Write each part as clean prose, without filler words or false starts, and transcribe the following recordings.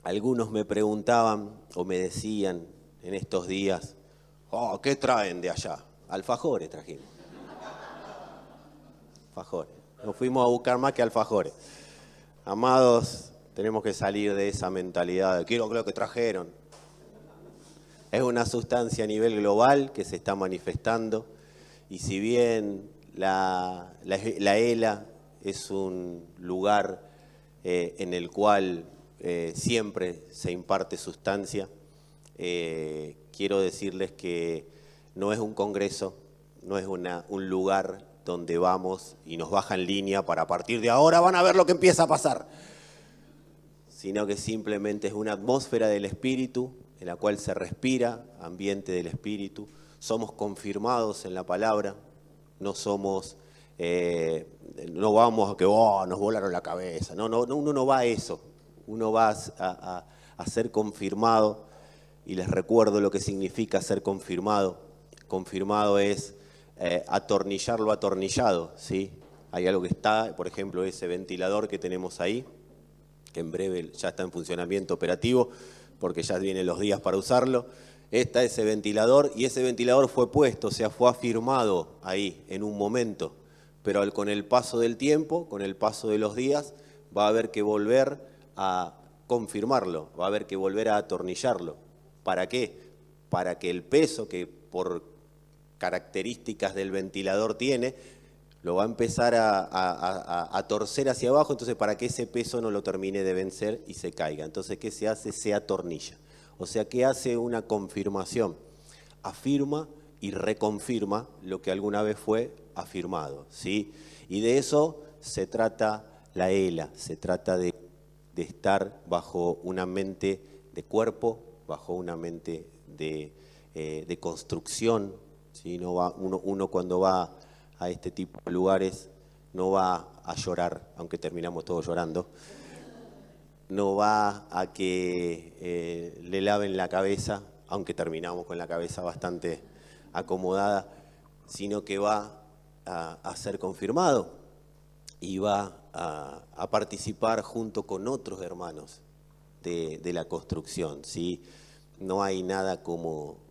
Algunos me preguntaban o me decían en estos días, oh, ¿qué traen de allá? Alfajores trajimos. Alfajores. Nos fuimos a buscar más que alfajores. Amados, tenemos que salir de esa mentalidad de quiero lo que trajeron. Es una sustancia a nivel global que se está manifestando y si bien la ELA es un lugar en el cual siempre se imparte sustancia, quiero decirles que no es un congreso, no es un lugar donde vamos y nos bajan línea para a partir de ahora van a ver lo que empieza a pasar, sino que simplemente es una atmósfera del espíritu en la cual se respira, ambiente del espíritu, somos confirmados en la palabra, no somos, no vamos a que nos volaron la cabeza, no, uno no va a eso, uno va a ser confirmado y les recuerdo lo que significa ser confirmado. Confirmado es atornillar lo atornillado, ¿sí? Hay algo que está, por ejemplo, ese ventilador que tenemos ahí, que en breve ya está en funcionamiento operativo, porque ya vienen los días para usarlo. Está ese ventilador y ese ventilador fue puesto, o sea, fue afirmado ahí en un momento, pero con el paso del tiempo, con el paso de los días, va a haber que volver a confirmarlo, va a haber que volver a atornillarlo. ¿Para qué? Para que el peso que por características del ventilador tiene, lo va a empezar a torcer hacia abajo, entonces para que ese peso no lo termine de vencer y se caiga. Entonces, ¿qué se hace? Se atornilla. O sea, ¿qué hace una confirmación? Afirma y reconfirma lo que alguna vez fue afirmado, ¿sí? Y de eso se trata la ELA, se trata de estar bajo una mente de cuerpo, bajo una mente de construcción, ¿sí? No va, uno cuando va a este tipo de lugares no va a llorar, aunque terminamos todos llorando, no va a que le laven la cabeza, aunque terminamos con la cabeza bastante acomodada, sino que va a ser confirmado y va a participar junto con otros hermanos de la construcción, ¿sí? No hay nada como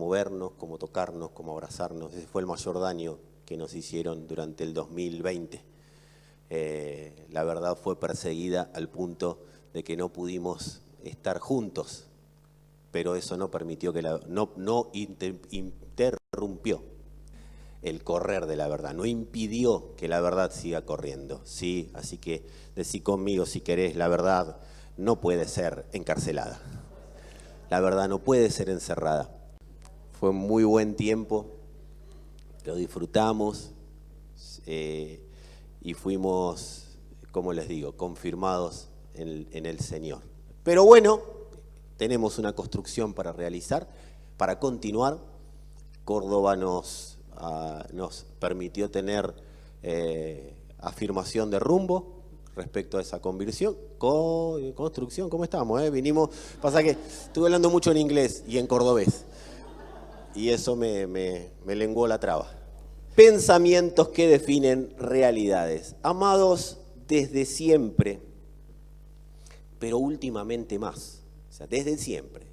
vernos, como tocarnos, como abrazarnos. Ese fue el mayor daño que nos hicieron durante el 2020. La verdad fue perseguida al punto de que no pudimos estar juntos, pero eso no permitió que no interrumpió el correr de la verdad, no impidió que la verdad siga corriendo, ¿sí? Así que decí conmigo si querés, la verdad no puede ser encarcelada, la verdad no puede ser encerrada. Fue un muy buen tiempo, lo disfrutamos y fuimos, como les digo, confirmados en el Señor. Pero bueno, tenemos una construcción para realizar, para continuar. Córdoba nos permitió tener afirmación de rumbo respecto a esa conversión. Construcción, ¿cómo estamos? Vinimos, pasa que estuve hablando mucho en inglés y en cordobés. Y eso me lenguó la traba. Pensamientos que definen realidades. Amados, desde siempre, pero últimamente más. O sea, desde siempre,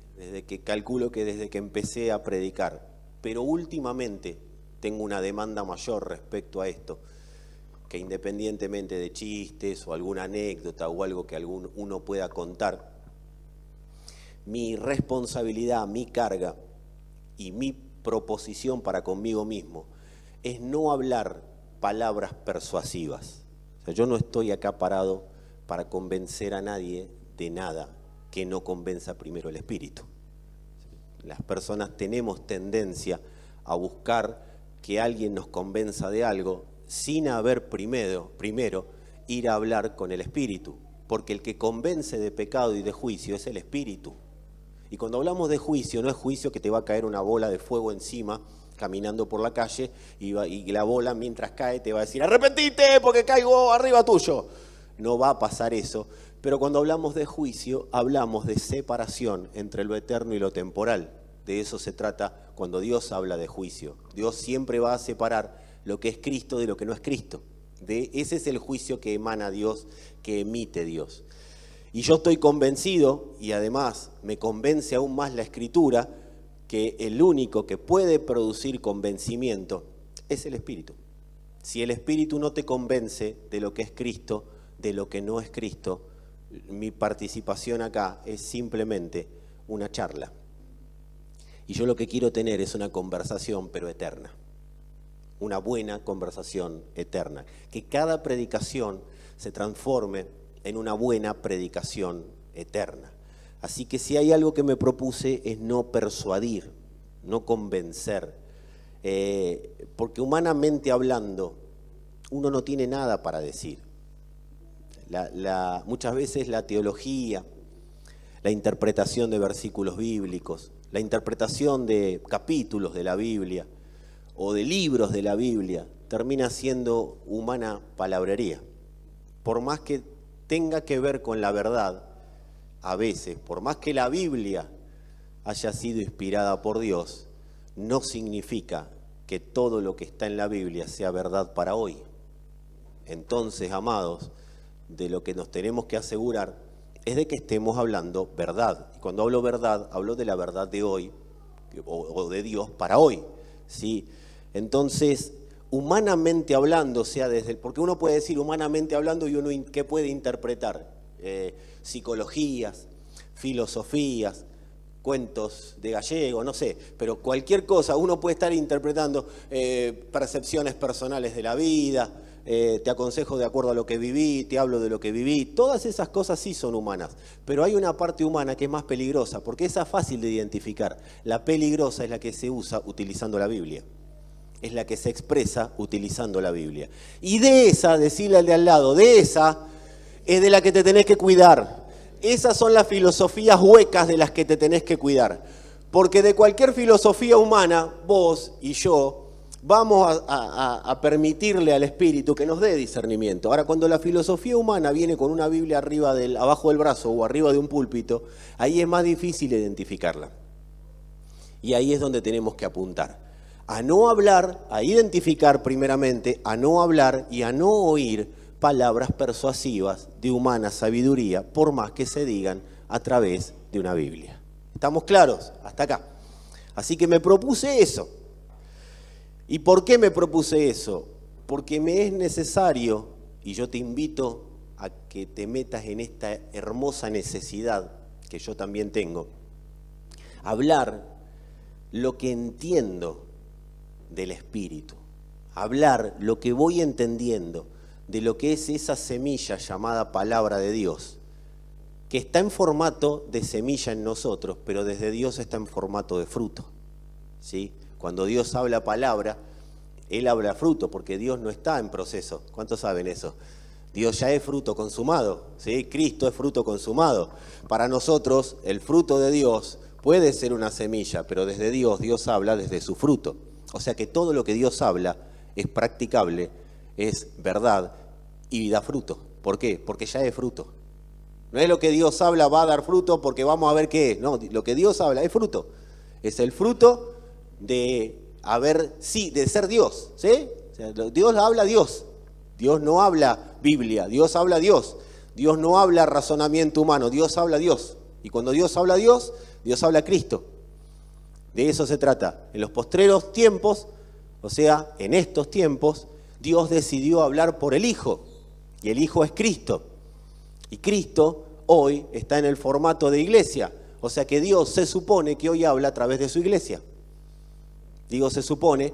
calculo que desde que empecé a predicar, pero últimamente tengo una demanda mayor respecto a esto, que independientemente de chistes o alguna anécdota o algo que uno pueda contar, mi responsabilidad, mi carga y mi proposición para conmigo mismo es no hablar palabras persuasivas. O sea, yo no estoy acá parado para convencer a nadie de nada que no convenza primero el Espíritu. Las personas tenemos tendencia a buscar que alguien nos convenza de algo sin haber primero ir a hablar con el Espíritu, porque el que convence de pecado y de juicio es el Espíritu. Y cuando hablamos de juicio, no es juicio que te va a caer una bola de fuego encima caminando por la calle y la bola mientras cae te va a decir arrepentite porque caigo arriba tuyo. No va a pasar eso, pero cuando hablamos de juicio hablamos de separación entre lo eterno y lo temporal. De eso se trata cuando Dios habla de juicio. Dios siempre va a separar lo que es Cristo de lo que no es Cristo. Ese es el juicio que emana Dios, que emite Dios. Y yo estoy convencido, y además me convence aún más la Escritura que el único que puede producir convencimiento es el Espíritu. Si el Espíritu no te convence de lo que es Cristo, de lo que no es Cristo, mi participación acá es simplemente una charla. Y yo lo que quiero tener es una conversación, pero eterna. Una buena conversación eterna. Que cada predicación se transforme en una buena predicación eterna. Así que si hay algo que me propuse es no persuadir, no convencer. Porque humanamente hablando, uno no tiene nada para decir. Muchas veces la teología, la interpretación de versículos bíblicos, la interpretación de capítulos de la Biblia o de libros de la Biblia termina siendo humana palabrería. Por más que tenga que ver con la verdad, a veces, por más que la Biblia haya sido inspirada por Dios, no significa que todo lo que está en la Biblia sea verdad para hoy. Entonces, amados, de lo que nos tenemos que asegurar es de que estemos hablando verdad. Y cuando hablo verdad, hablo de la verdad de hoy, o de Dios para hoy, ¿sí? Entonces, humanamente hablando, porque uno puede decir humanamente hablando y uno ¿qué puede interpretar? Psicologías, filosofías, cuentos de Gallego, no sé, pero cualquier cosa, uno puede estar interpretando percepciones personales de la vida, te aconsejo de acuerdo a lo que viví, te hablo de lo que viví, todas esas cosas sí son humanas, pero hay una parte humana que es más peligrosa, porque esa es fácil de identificar. La peligrosa es la que se usa utilizando la Biblia, es la que se expresa utilizando la Biblia. Y de esa, decirle al de al lado, de esa es de la que te tenés que cuidar. Esas son las filosofías huecas de las que te tenés que cuidar, porque de cualquier filosofía humana, vos y yo, vamos a permitirle al Espíritu que nos dé discernimiento. Ahora, cuando la filosofía humana viene con una Biblia abajo del brazo o arriba de un púlpito, ahí es más difícil identificarla. Y ahí es donde tenemos que apuntar. A no hablar, a identificar primeramente, a no hablar y a no oír palabras persuasivas de humana sabiduría, por más que se digan a través de una Biblia. ¿Estamos claros? Hasta acá. Así que me propuse eso. ¿Y por qué me propuse eso? Porque me es necesario, y yo te invito a que te metas en esta hermosa necesidad que yo también tengo, hablar lo que entiendo del Espíritu, hablar lo que voy entendiendo de lo que es esa semilla llamada palabra de Dios, que está en formato de semilla en nosotros, pero desde Dios está en formato de fruto, ¿sí? Cuando Dios habla palabra, Él habla fruto, porque Dios no está en proceso. ¿Cuántos saben eso? Dios ya es fruto consumado, ¿sí? Cristo es fruto consumado. Para nosotros, el fruto de Dios puede ser una semilla, pero desde Dios, Dios habla desde su fruto. O sea que todo lo que Dios habla es practicable, es verdad y da fruto. ¿Por qué? Porque ya es fruto. No es lo que Dios habla va a dar fruto porque vamos a ver qué es. No, lo que Dios habla es fruto. Es el fruto de ser Dios, ¿sí? O sea, Dios habla a Dios. Dios no habla Biblia, Dios habla a Dios. Dios no habla razonamiento humano, Dios habla a Dios. Y cuando Dios habla a Dios, Dios habla a Cristo. De eso se trata. En los postreros tiempos, o sea, en estos tiempos, Dios decidió hablar por el Hijo. Y el Hijo es Cristo. Y Cristo hoy está en el formato de iglesia. O sea que Dios se supone que hoy habla a través de su iglesia. Digo se supone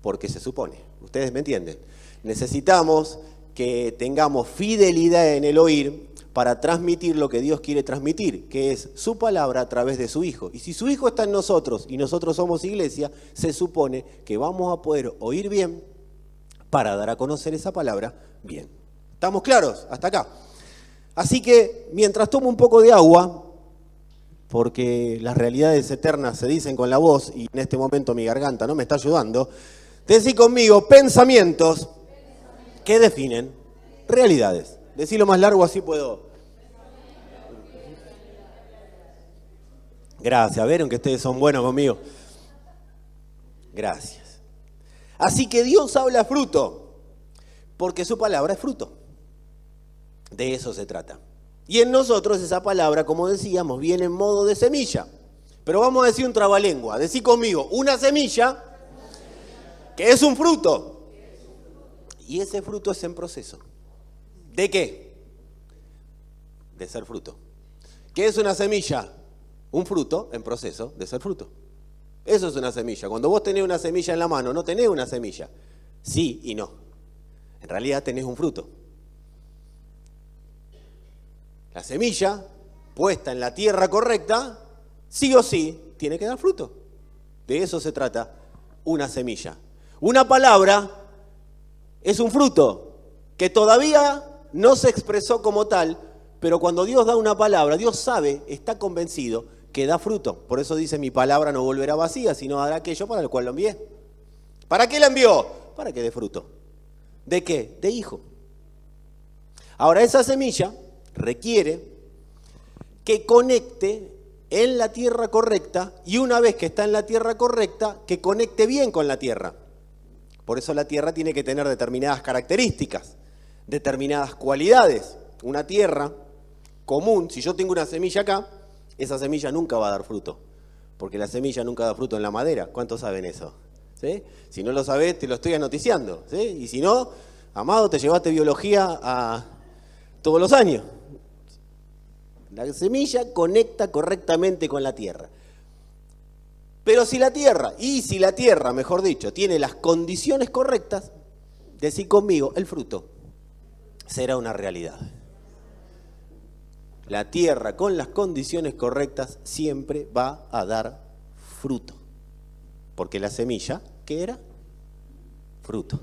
porque se supone. ¿Ustedes me entienden? Necesitamos que tengamos fidelidad en el oír para transmitir lo que Dios quiere transmitir, que es su palabra a través de su Hijo. Y si su Hijo está en nosotros y nosotros somos iglesia, se supone que vamos a poder oír bien para dar a conocer esa palabra bien. ¿Estamos claros? Hasta acá. Así que mientras tomo un poco de agua, porque las realidades eternas se dicen con la voz y en este momento mi garganta no me está ayudando, decí conmigo pensamientos que definen realidades. Decilo más largo así puedo. Gracias, ¿vieron que ustedes son buenos conmigo? Gracias. Así que Dios habla fruto, porque su palabra es fruto. De eso se trata. Y en nosotros esa palabra, como decíamos, viene en modo de semilla. Pero vamos a decir un trabalengua. Decí conmigo, una semilla que es un fruto. Y ese fruto es en proceso. ¿De qué? De ser fruto. ¿Qué es una semilla? Un fruto en proceso de ser fruto. Eso es una semilla. Cuando vos tenés una semilla en la mano, no tenés una semilla. Sí y no. En realidad tenés un fruto. La semilla, puesta en la tierra correcta, sí o sí, tiene que dar fruto. De eso se trata una semilla. Una palabra es un fruto que todavía no se expresó como tal, pero cuando Dios da una palabra, Dios sabe, está convencido que da fruto. Por eso dice, mi palabra no volverá vacía, sino hará aquello para el cual lo envié. ¿Para qué la envió? Para que dé fruto. ¿De qué? De hijo. Ahora, esa semilla requiere que conecte en la tierra correcta y una vez que está en la tierra correcta, que conecte bien con la tierra. Por eso la tierra tiene que tener determinadas características, determinadas cualidades. Una tierra común, si yo tengo una semilla acá, esa semilla nunca va a dar fruto, porque la semilla nunca da fruto en la madera. ¿Cuántos saben eso? ¿Sí? Si no lo sabés, te lo estoy anoticiando. ¿Sí? Y si no, amado, te llevaste biología a todos los años. La semilla conecta correctamente con la tierra. Pero si la tierra, mejor dicho, tiene las condiciones correctas, decí conmigo, el fruto será una realidad. La tierra con las condiciones correctas siempre va a dar fruto. Porque la semilla, ¿qué era? Fruto.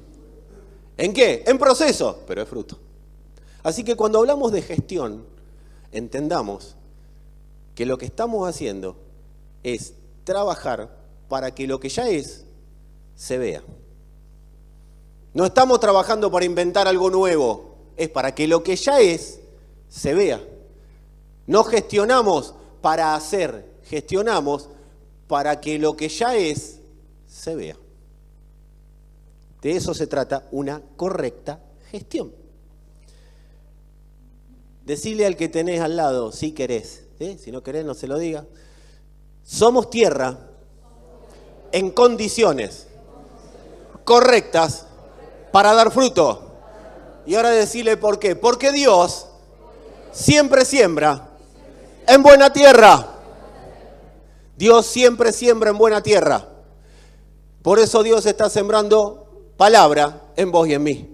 ¿En qué? En proceso, pero es fruto. Así que cuando hablamos de gestión, entendamos que lo que estamos haciendo es trabajar para que lo que ya es, se vea. No estamos trabajando para inventar algo nuevo, es para que lo que ya es, se vea. No gestionamos para hacer, gestionamos para que lo que ya es, se vea. De eso se trata una correcta gestión. Decile al que tenés al lado, si querés, ¿sí? Si no querés no se lo diga. Somos tierra en condiciones correctas para dar fruto. Y ahora decirle por qué. Porque Dios siempre siembra en buena tierra. Dios siempre siembra en buena tierra. Por eso Dios está sembrando palabra en vos y en mí.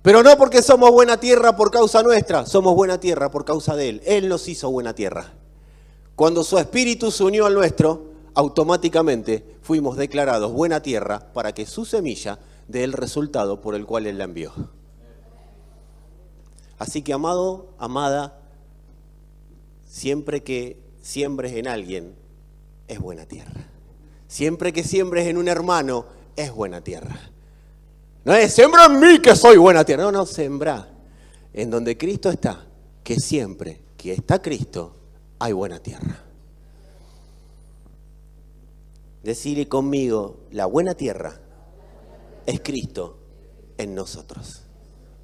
Pero no porque somos buena tierra por causa nuestra, somos buena tierra por causa de Él. Él nos hizo buena tierra. Cuando su espíritu se unió al nuestro, automáticamente fuimos declarados buena tierra para que su semilla dé el resultado por el cual Él la envió. Así que, amado, amada, siempre que siembres en alguien, es buena tierra. Siempre que siembres en un hermano, es buena tierra. No es, sembra en mí que soy buena tierra. No, sembra en donde Cristo está, que siempre que está Cristo, hay buena tierra. Decile conmigo, la buena tierra es Cristo en nosotros.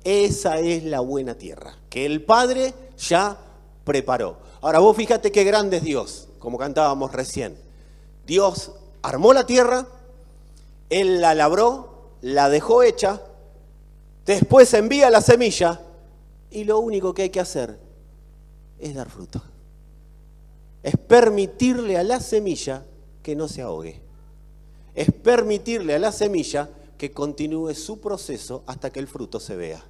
Esa es la buena tierra, que el Padre ya preparó. Ahora vos fíjate qué grande es Dios, como cantábamos recién. Dios armó la tierra, Él la labró, la dejó hecha, después envía la semilla y lo único que hay que hacer es dar fruto. Es permitirle a la semilla que no se ahogue. Es permitirle a la semilla que continúe su proceso hasta que el fruto se vea.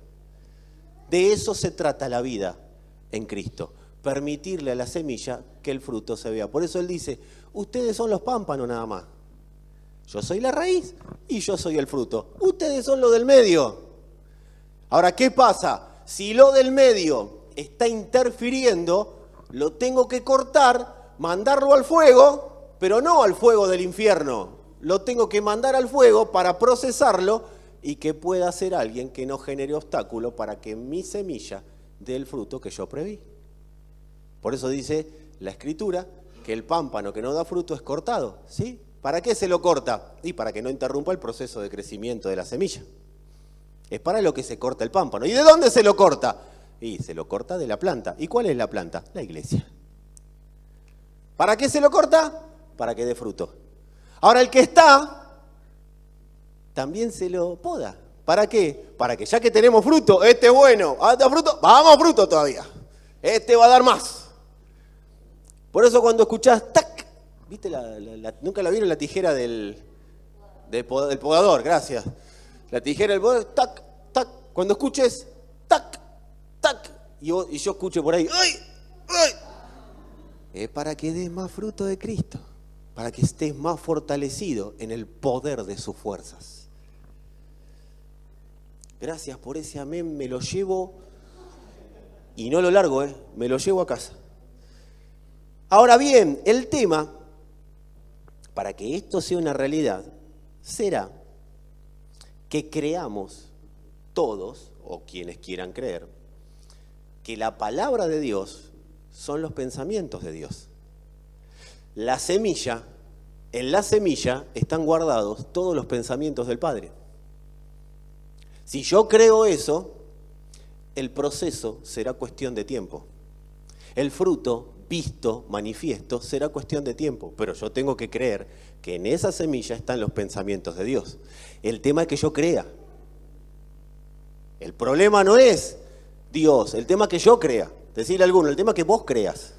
De eso se trata la vida en Cristo. Permitirle a la semilla que el fruto se vea. Por eso Él dice, ustedes son los pámpanos nada más. Yo soy la raíz y yo soy el fruto. Ustedes son lo del medio. Ahora, ¿qué pasa? Si lo del medio está interfiriendo, lo tengo que cortar, mandarlo al fuego, pero no al fuego del infierno. Lo tengo que mandar al fuego para procesarlo y que pueda ser alguien que no genere obstáculo para que mi semilla dé el fruto que yo preví. Por eso dice la Escritura que el pámpano que no da fruto es cortado, ¿sí? ¿Para qué se lo corta? Y para que no interrumpa el proceso de crecimiento de la semilla. Es para lo que se corta el pámpano. ¿Y de dónde se lo corta? Y se lo corta de la planta. ¿Y cuál es la planta? La iglesia. ¿Para qué se lo corta? Para que dé fruto. Ahora el que está, también se lo poda. ¿Para qué? Para que ya que tenemos fruto, este es bueno, da fruto, vamos fruto todavía. Este va a dar más. Por eso cuando escuchás, tac, ¿viste nunca la vieron la tijera del podador? Gracias. La tijera del podador, tac, tac. Cuando escuches, tac, tac, y yo escucho por ahí, ¡ay! ¡Ay! Es para que des más fruto de Cristo, para que estés más fortalecido en el poder de sus fuerzas. Gracias por ese amén, me lo llevo, y no lo largo, me lo llevo a casa. Ahora bien, el tema, para que esto sea una realidad, será que creamos todos, o quienes quieran creer, que la palabra de Dios son los pensamientos de Dios. La semilla, en la semilla están guardados todos los pensamientos del Padre. Si yo creo eso, el proceso será cuestión de tiempo. El fruto visto, manifiesto, será cuestión de tiempo, pero yo tengo que creer que en esa semilla están los pensamientos de Dios. El tema es que yo crea. El problema no es Dios, el tema es que yo crea. Decirle a alguno, el tema es que vos creas.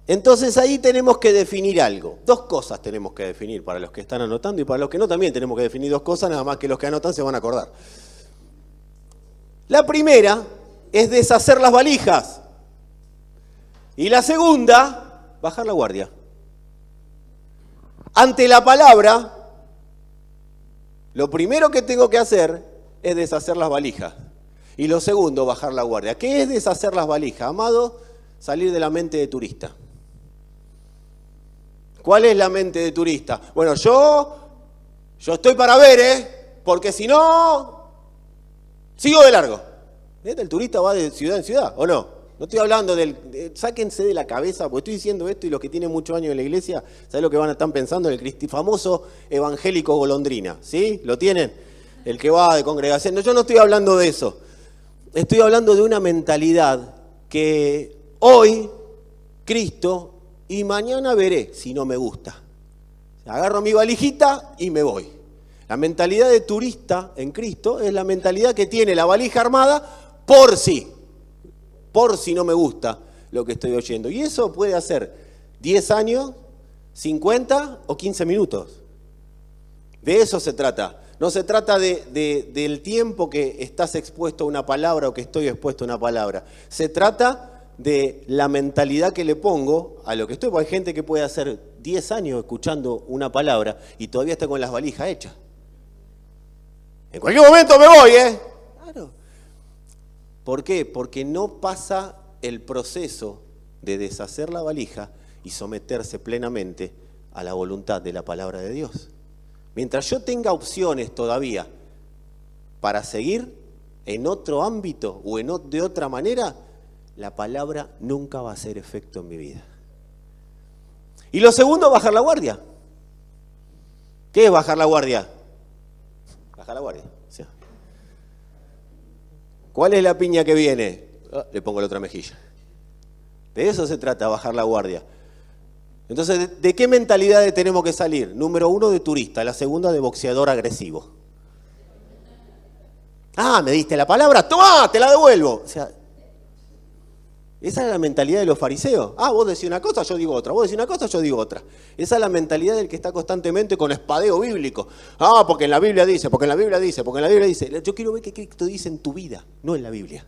Entonces ahí tenemos que definir algo. Dos cosas tenemos que definir para los que están anotando y para los que no también tenemos que definir dos cosas, nada más que los que anotan se van a acordar. La primera es deshacer las valijas. Y la segunda, bajar la guardia. Ante la palabra, lo primero que tengo que hacer es deshacer las valijas. Y lo segundo, bajar la guardia. ¿Qué es deshacer las valijas? Amado, salir de la mente de turista. ¿Cuál es la mente de turista? Bueno, yo estoy para ver, porque si no, sigo de largo. El turista va de ciudad en ciudad, ¿o no? No estoy hablando sáquense de la cabeza, porque estoy diciendo esto y los que tienen muchos años en la iglesia, ¿saben lo que van a estar pensando? En el famoso evangélico golondrina, ¿sí? ¿Lo tienen? El que va de congregación. No, yo no estoy hablando de eso. Estoy hablando de una mentalidad que hoy, Cristo, y mañana veré si no me gusta. Agarro mi valijita y me voy. La mentalidad de turista en Cristo es la mentalidad que tiene la valija armada por si no me gusta lo que estoy oyendo. Y eso puede hacer 10 años, 50 o 15 minutos. De eso se trata. No se trata del tiempo que estás expuesto a una palabra o que estoy expuesto a una palabra. Se trata de la mentalidad que le pongo a lo que estoy. Porque hay gente que puede hacer 10 años escuchando una palabra y todavía está con las valijas hechas. En cualquier momento me voy, Claro. ¿Por qué? Porque no pasa el proceso de deshacer la valija y someterse plenamente a la voluntad de la palabra de Dios. Mientras yo tenga opciones todavía para seguir en otro ámbito o de otra manera, la palabra nunca va a hacer efecto en mi vida. Y lo segundo, bajar la guardia. ¿Qué es bajar la guardia? Bajar la guardia. ¿Sí? ¿Cuál es la piña que viene? Le pongo la otra mejilla. De eso se trata, bajar la guardia. Entonces, ¿de qué mentalidades tenemos que salir? Número 1, de turista. La segunda, de boxeador agresivo. Ah, me diste la palabra, ¡tomá! Te la devuelvo. O sea, esa es la mentalidad de los fariseos. Ah, vos decís una cosa, yo digo otra. Vos decís una cosa, yo digo otra. Esa es la mentalidad del que está constantemente con espadeo bíblico. Ah, porque en la Biblia dice, porque en la Biblia dice, porque en la Biblia dice. Yo quiero ver qué Cristo dice en tu vida, no en la Biblia.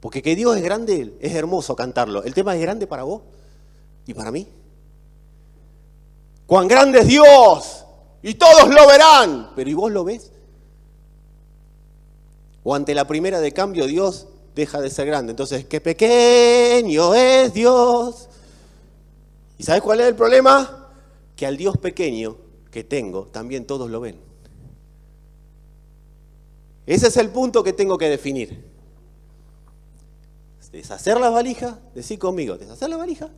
Porque que Dios es grande, es hermoso cantarlo. El tema es grande para vos y para mí. ¡Cuán grande es Dios! Y todos lo verán. Pero ¿y vos lo ves? O ante la primera de cambio, Dios deja de ser grande. Entonces, ¡qué pequeño es Dios! ¿Y sabes cuál es el problema? Que al Dios pequeño que tengo, también todos lo ven. Ese es el punto que tengo que definir. Deshacer la valija, decí conmigo, deshacer la valija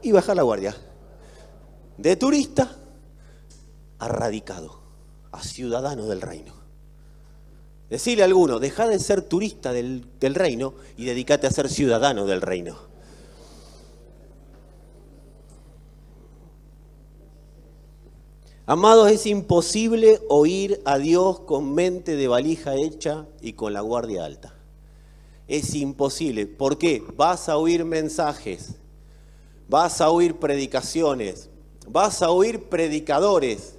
y bajar la guardia. De turista a radicado, a ciudadano del reino. Decile a alguno, dejá de ser turista del reino y dedícate a ser ciudadano del reino. Amados, es imposible oír a Dios con mente de valija hecha y con la guardia alta. Es imposible. ¿Por qué? Vas a oír mensajes, vas a oír predicaciones, vas a oír predicadores,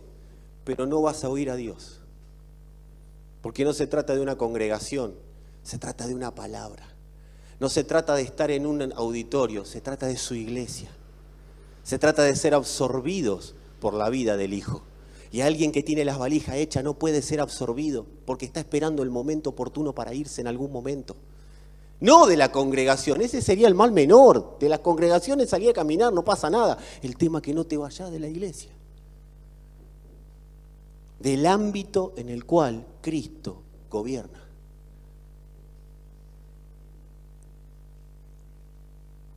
pero no vas a oír a Dios. Porque no se trata de una congregación, se trata de una palabra. No se trata de estar en un auditorio, se trata de su iglesia. Se trata de ser absorbidos por la vida del Hijo. Y alguien que tiene las valijas hechas no puede ser absorbido porque está esperando el momento oportuno para irse en algún momento. No de la congregación, ese sería el mal menor. De las congregaciones salir a caminar, no pasa nada. El tema es que no te vayas de la iglesia. Del ámbito en el cual Cristo gobierna.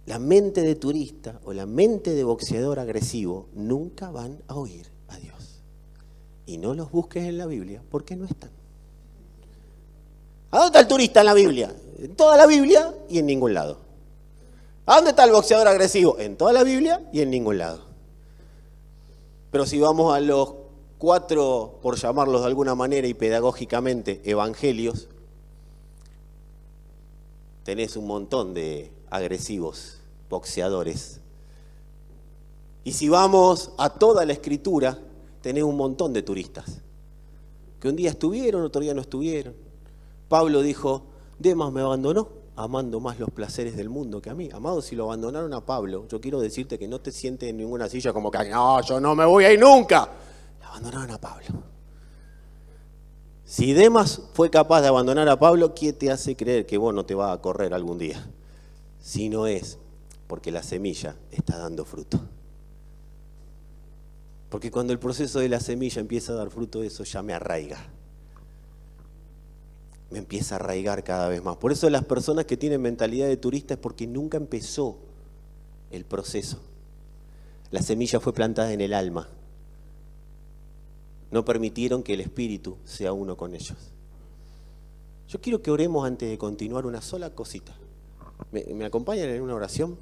La mente de turista o la mente de boxeador agresivo nunca van a oír a Dios. Y no los busques en la Biblia porque no están. ¿A dónde está el turista en la Biblia? En toda la Biblia y en ningún lado. ¿A dónde está el boxeador agresivo? En toda la Biblia y en ningún lado. Pero si vamos a los 4, por llamarlos de alguna manera y pedagógicamente, evangelios, tenés un montón de agresivos, boxeadores. Y si vamos a toda la Escritura, tenés un montón de turistas, que un día estuvieron, otro día no estuvieron. Pablo dijo, Demas me abandonó, amando más los placeres del mundo que a mí. Amado, si lo abandonaron a Pablo, yo quiero decirte que no te sientes en ninguna silla como que, no, yo no me voy a ir nunca. Abandonaron a Pablo. Si Demas fue capaz de abandonar a Pablo, ¿qué te hace creer que vos no te vas a correr algún día? Si no es porque la semilla está dando fruto. Porque cuando el proceso de la semilla empieza a dar fruto, eso ya me arraiga. Me empieza a arraigar cada vez más. Por eso las personas que tienen mentalidad de turista es porque nunca empezó el proceso. La semilla fue plantada en el alma. No permitieron que el Espíritu sea uno con ellos. Yo quiero que oremos antes de continuar una sola cosita. ¿Me acompañan en una oración?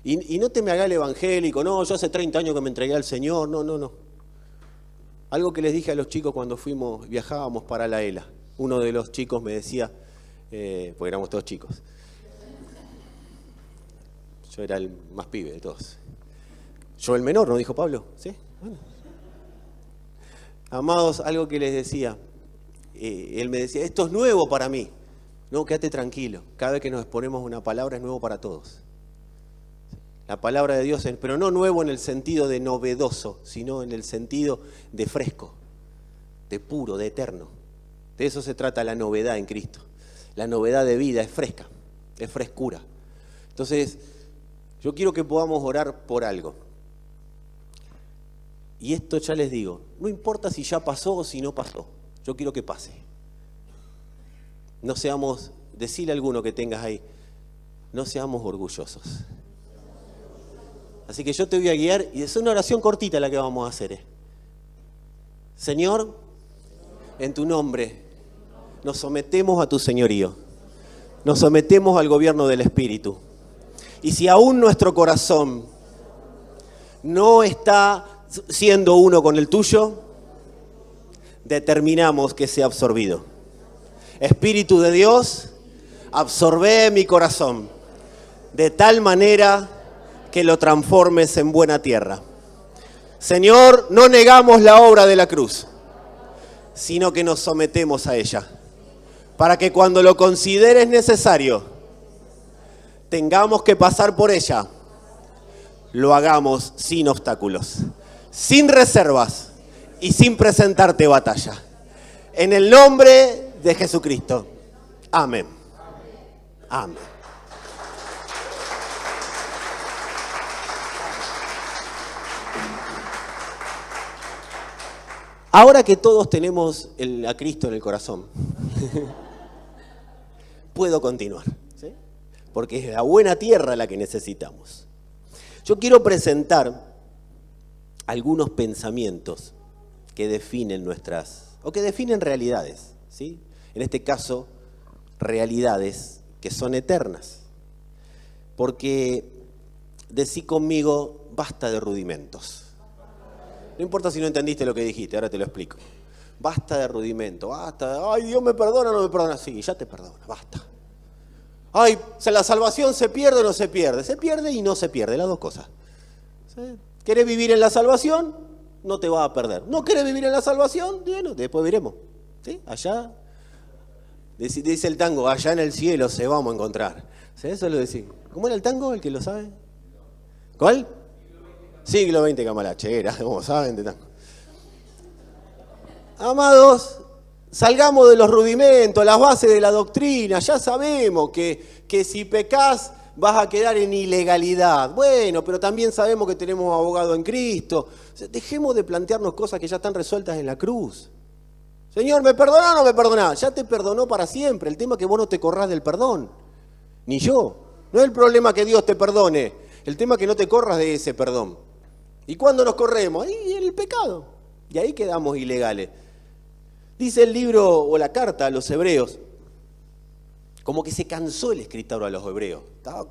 Y no te me hagas el evangélico, no, yo hace 30 años que me entregué al Señor, no. Algo que les dije a los chicos cuando viajábamos para la ELA. Uno de los chicos me decía, porque éramos todos chicos, yo era el más pibe de todos. Yo el menor, ¿no dijo Pablo? ¿Sí? Bueno. Amados, algo que les decía, él me decía, esto es nuevo para mí. No, quédate tranquilo, cada vez que nos exponemos una palabra es nuevo para todos. La palabra de Dios, pero no nuevo en el sentido de novedoso, sino en el sentido de fresco, de puro, de eterno. De eso se trata la novedad en Cristo. La novedad de vida es fresca, es frescura. Entonces, yo quiero que podamos orar por algo. Y esto ya les digo, no importa si ya pasó o si no pasó, yo quiero que pase. No seamos, decile a alguno que tengas ahí, no seamos orgullosos. Así que yo te voy a guiar y es una oración cortita la que vamos a hacer. Señor, en tu nombre nos sometemos a tu señorío, nos sometemos al gobierno del Espíritu. Y si aún nuestro corazón no está siendo uno con el tuyo, determinamos que sea absorbido. Espíritu de Dios, absorbe mi corazón de tal manera que lo transformes en buena tierra. Señor, no negamos la obra de la cruz, sino que nos sometemos a ella, para que cuando lo consideres necesario, tengamos que pasar por ella, lo hagamos sin obstáculos, sin reservas y sin presentarte batalla. En el nombre de Jesucristo. Amén. Amén. Ahora que todos tenemos a Cristo en el corazón, puedo continuar, ¿sí? Porque es la buena tierra la que necesitamos. Yo quiero presentar algunos pensamientos que definen que definen realidades, ¿sí? En este caso, realidades que son eternas. Porque decí conmigo, basta de rudimentos. No importa si no entendiste lo que dijiste, ahora te lo explico. Basta de rudimentos, basta. Ay, Dios me perdona o no me perdona. Sí, ya te perdona, basta. Ay, ¿la salvación se pierde o no se pierde? Se pierde y no se pierde, las dos cosas. ¿Sí? ¿Querés vivir en la salvación? No te va a perder. ¿No querés vivir en la salvación? Bueno, después veremos. ¿Sí? Allá, dice el tango, allá en el cielo se vamos a encontrar. ¿Sí? Eso lo decís. ¿Cómo era el tango, el que lo sabe? ¿Cuál? Siglo XX Cambalache, era, como saben, de tango. Amados, salgamos de los rudimentos, las bases de la doctrina. Ya sabemos que si pecás vas a quedar en ilegalidad. Bueno, pero también sabemos que tenemos abogado en Cristo. O sea, dejemos de plantearnos cosas que ya están resueltas en la cruz. Señor, ¿me perdonás o no me perdonás? Ya te perdonó para siempre. El tema es que vos no te corrás del perdón. Ni yo. No es el problema que Dios te perdone. El tema es que no te corras de ese perdón. ¿Y cuándo nos corremos? Ahí en el pecado. Y ahí quedamos ilegales. Dice el libro o la carta a los hebreos, como que se cansó el escritor a los hebreos.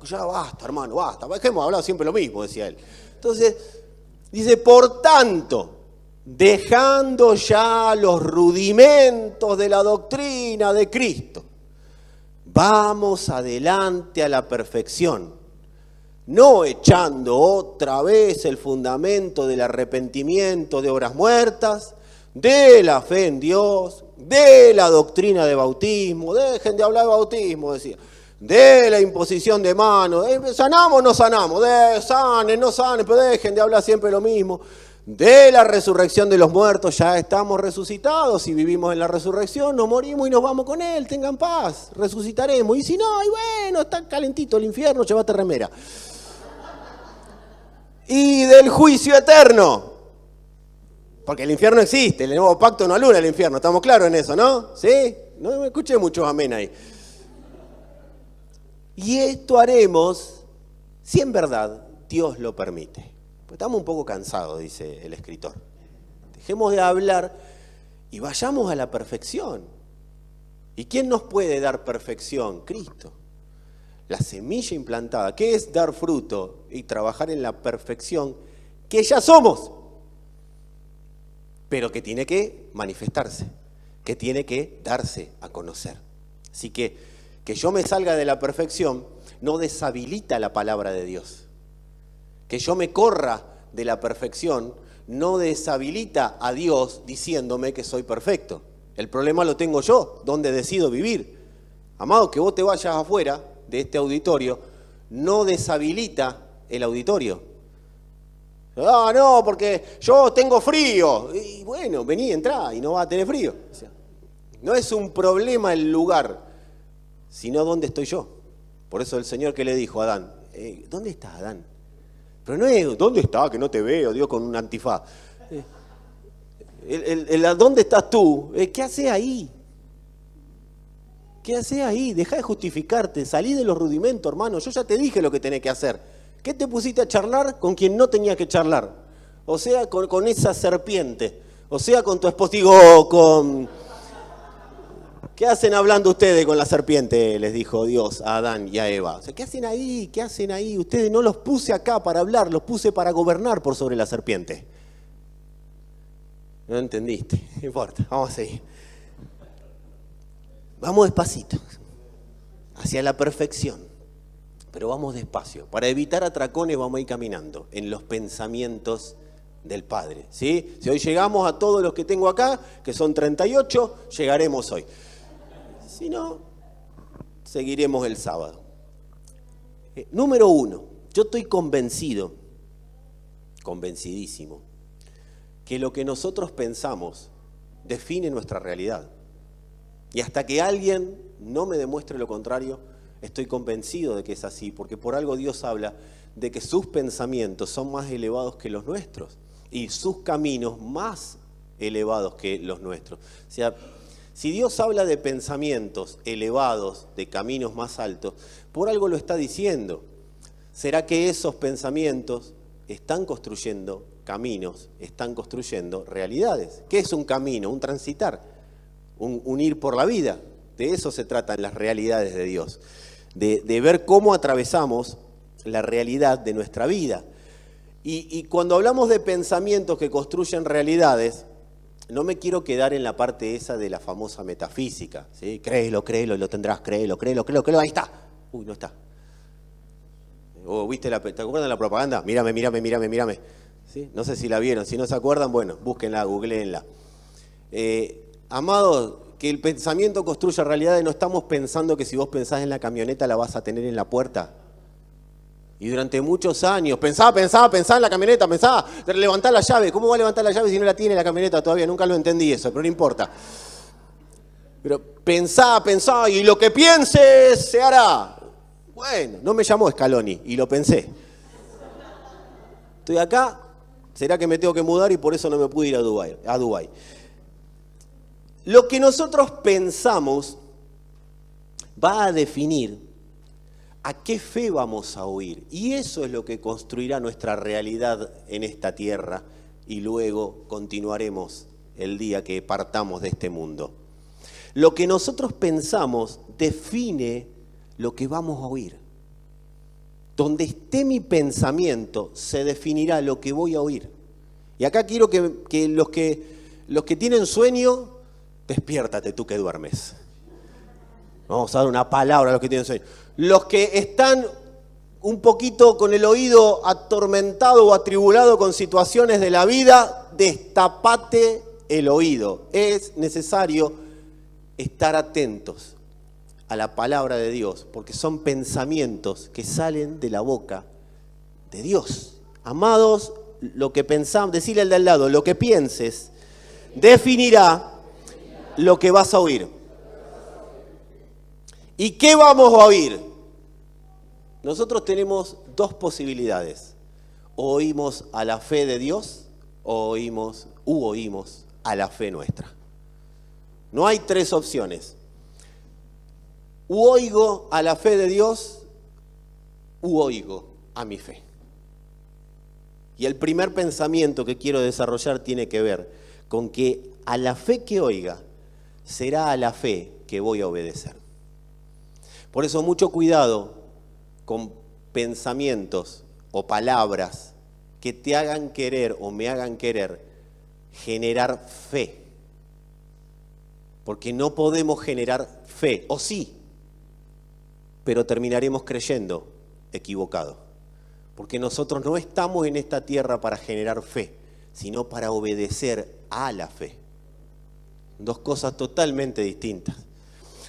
Ya basta, hermano, basta. Hemos hablado siempre lo mismo, decía él. Entonces, dice, por tanto, dejando ya los rudimentos de la doctrina de Cristo, vamos adelante a la perfección, no echando otra vez el fundamento del arrepentimiento de obras muertas, de la fe en Dios, de la doctrina de bautismo, dejen de hablar de bautismo, decía, de la imposición de manos, sanamos o no sanamos, sanen, no sanen, pero dejen de hablar siempre lo mismo, de la resurrección de los muertos, ya estamos resucitados, si vivimos en la resurrección, nos morimos y nos vamos con Él, tengan paz, resucitaremos, y si no, y bueno, está calentito el infierno, llévate remera. Y del juicio eterno. Porque el infierno existe, el nuevo pacto no anula el infierno, estamos claros en eso, ¿no? ¿Sí? No me escuché muchos amén ahí. Y esto haremos si en verdad Dios lo permite. Pues estamos un poco cansados, dice el escritor. Dejemos de hablar y vayamos a la perfección. ¿Y quién nos puede dar perfección? Cristo. La semilla implantada, ¿qué es dar fruto y trabajar en la perfección que ya somos? Pero que tiene que manifestarse, que tiene que darse a conocer. Así que yo me salga de la perfección no deshabilita la palabra de Dios. Que yo me corra de la perfección no deshabilita a Dios diciéndome que soy perfecto. El problema lo tengo yo, donde decido vivir. Amado, que vos te vayas afuera de este auditorio no deshabilita el auditorio. Ah, no, porque yo tengo frío. Y bueno, vení, entrá y no vas a tener frío. O sea, no es un problema el lugar, sino dónde estoy yo. Por eso el Señor que le dijo a Adán, ¿dónde está Adán? Pero no es, ¿dónde está? Que no te veo, Dios, con un antifaz. ¿Dónde estás tú? ¿Qué haces ahí? ¿Qué haces ahí? Dejá de justificarte, salí de los rudimentos, hermano. Yo ya te dije lo que tenés que hacer. ¿Qué te pusiste a charlar con quien no tenía que charlar? O sea, con esa serpiente. O sea, con tu esposo. Digo, con... ¿Qué hacen hablando ustedes con la serpiente? Les dijo Dios a Adán y a Eva. O sea, ¿qué hacen ahí? ¿Qué hacen ahí? Ustedes no los puse acá para hablar, los puse para gobernar por sobre la serpiente. No entendiste. No importa, vamos a seguir. Vamos despacito, hacia la perfección. Pero vamos despacio. Para evitar atracones vamos a ir caminando en los pensamientos del Padre. ¿Sí? Si hoy llegamos a todos los que tengo acá, que son 38, llegaremos hoy. Si no, seguiremos el sábado. Número 1, yo estoy convencido, convencidísimo, que lo que nosotros pensamos define nuestra realidad. Y hasta que alguien no me demuestre lo contrario, estoy convencido de que es así, porque por algo Dios habla de que sus pensamientos son más elevados que los nuestros y sus caminos más elevados que los nuestros. O sea, si Dios habla de pensamientos elevados, de caminos más altos, por algo lo está diciendo. ¿Será que esos pensamientos están construyendo caminos, están construyendo realidades? ¿Qué es un camino? Un transitar, un ir por la vida. De eso se tratan las realidades de Dios, de ver cómo atravesamos la realidad de nuestra vida. Y cuando hablamos de pensamientos que construyen realidades, no me quiero quedar en la parte esa de la famosa metafísica, ¿sí? Créelo, créelo, lo tendrás, créelo, créelo, créelo, créelo, ahí está. Uy, no está. O ¿viste ¿te acuerdan de la propaganda? Mírame, mírame, mírame, mírame. ¿Sí? No sé si la vieron, si no se acuerdan, bueno, búsquenla, googleenla. Amados, que el pensamiento construya realidades, no estamos pensando que si vos pensás en la camioneta la vas a tener en la puerta. Y durante muchos años, pensá en la camioneta, pensá, levantá la llave. ¿Cómo va a levantar la llave si no la tiene la camioneta todavía? Nunca lo entendí eso, pero no importa. Pero pensá, y lo que pienses se hará. Bueno, no me llamó Scaloni y lo pensé. Estoy acá, será que me tengo que mudar y por eso no me pude ir a Dubái. Lo que nosotros pensamos va a definir a qué fe vamos a oír. Y eso es lo que construirá nuestra realidad en esta tierra y luego continuaremos el día que partamos de este mundo. Lo que nosotros pensamos define lo que vamos a oír. Donde esté mi pensamiento se definirá lo que voy a oír. Y acá quiero que los que tienen sueño, despiértate tú que duermes. Vamos a dar una palabra a los que tienen sueño. Los que están un poquito con el oído atormentado o atribulado con situaciones de la vida, destapate el oído. Es necesario estar atentos a la palabra de Dios, porque son pensamientos que salen de la boca de Dios. Amados, lo que pensamos, decirle al de al lado, lo que pienses definirá lo que vas a oír. ¿Y qué vamos a oír? Nosotros tenemos dos posibilidades. O oímos a la fe de Dios o oímos a la fe nuestra. No hay tres opciones. U oigo a la fe de Dios u oigo a mi fe. Y el primer pensamiento que quiero desarrollar tiene que ver con que a la fe que oiga será a la fe que voy a obedecer. Por eso mucho cuidado con pensamientos o palabras que te hagan querer o me hagan querer generar fe. Porque no podemos generar fe, o sí, pero terminaremos creyendo equivocado. Porque nosotros no estamos en esta tierra para generar fe, sino para obedecer a la fe. Dos cosas totalmente distintas.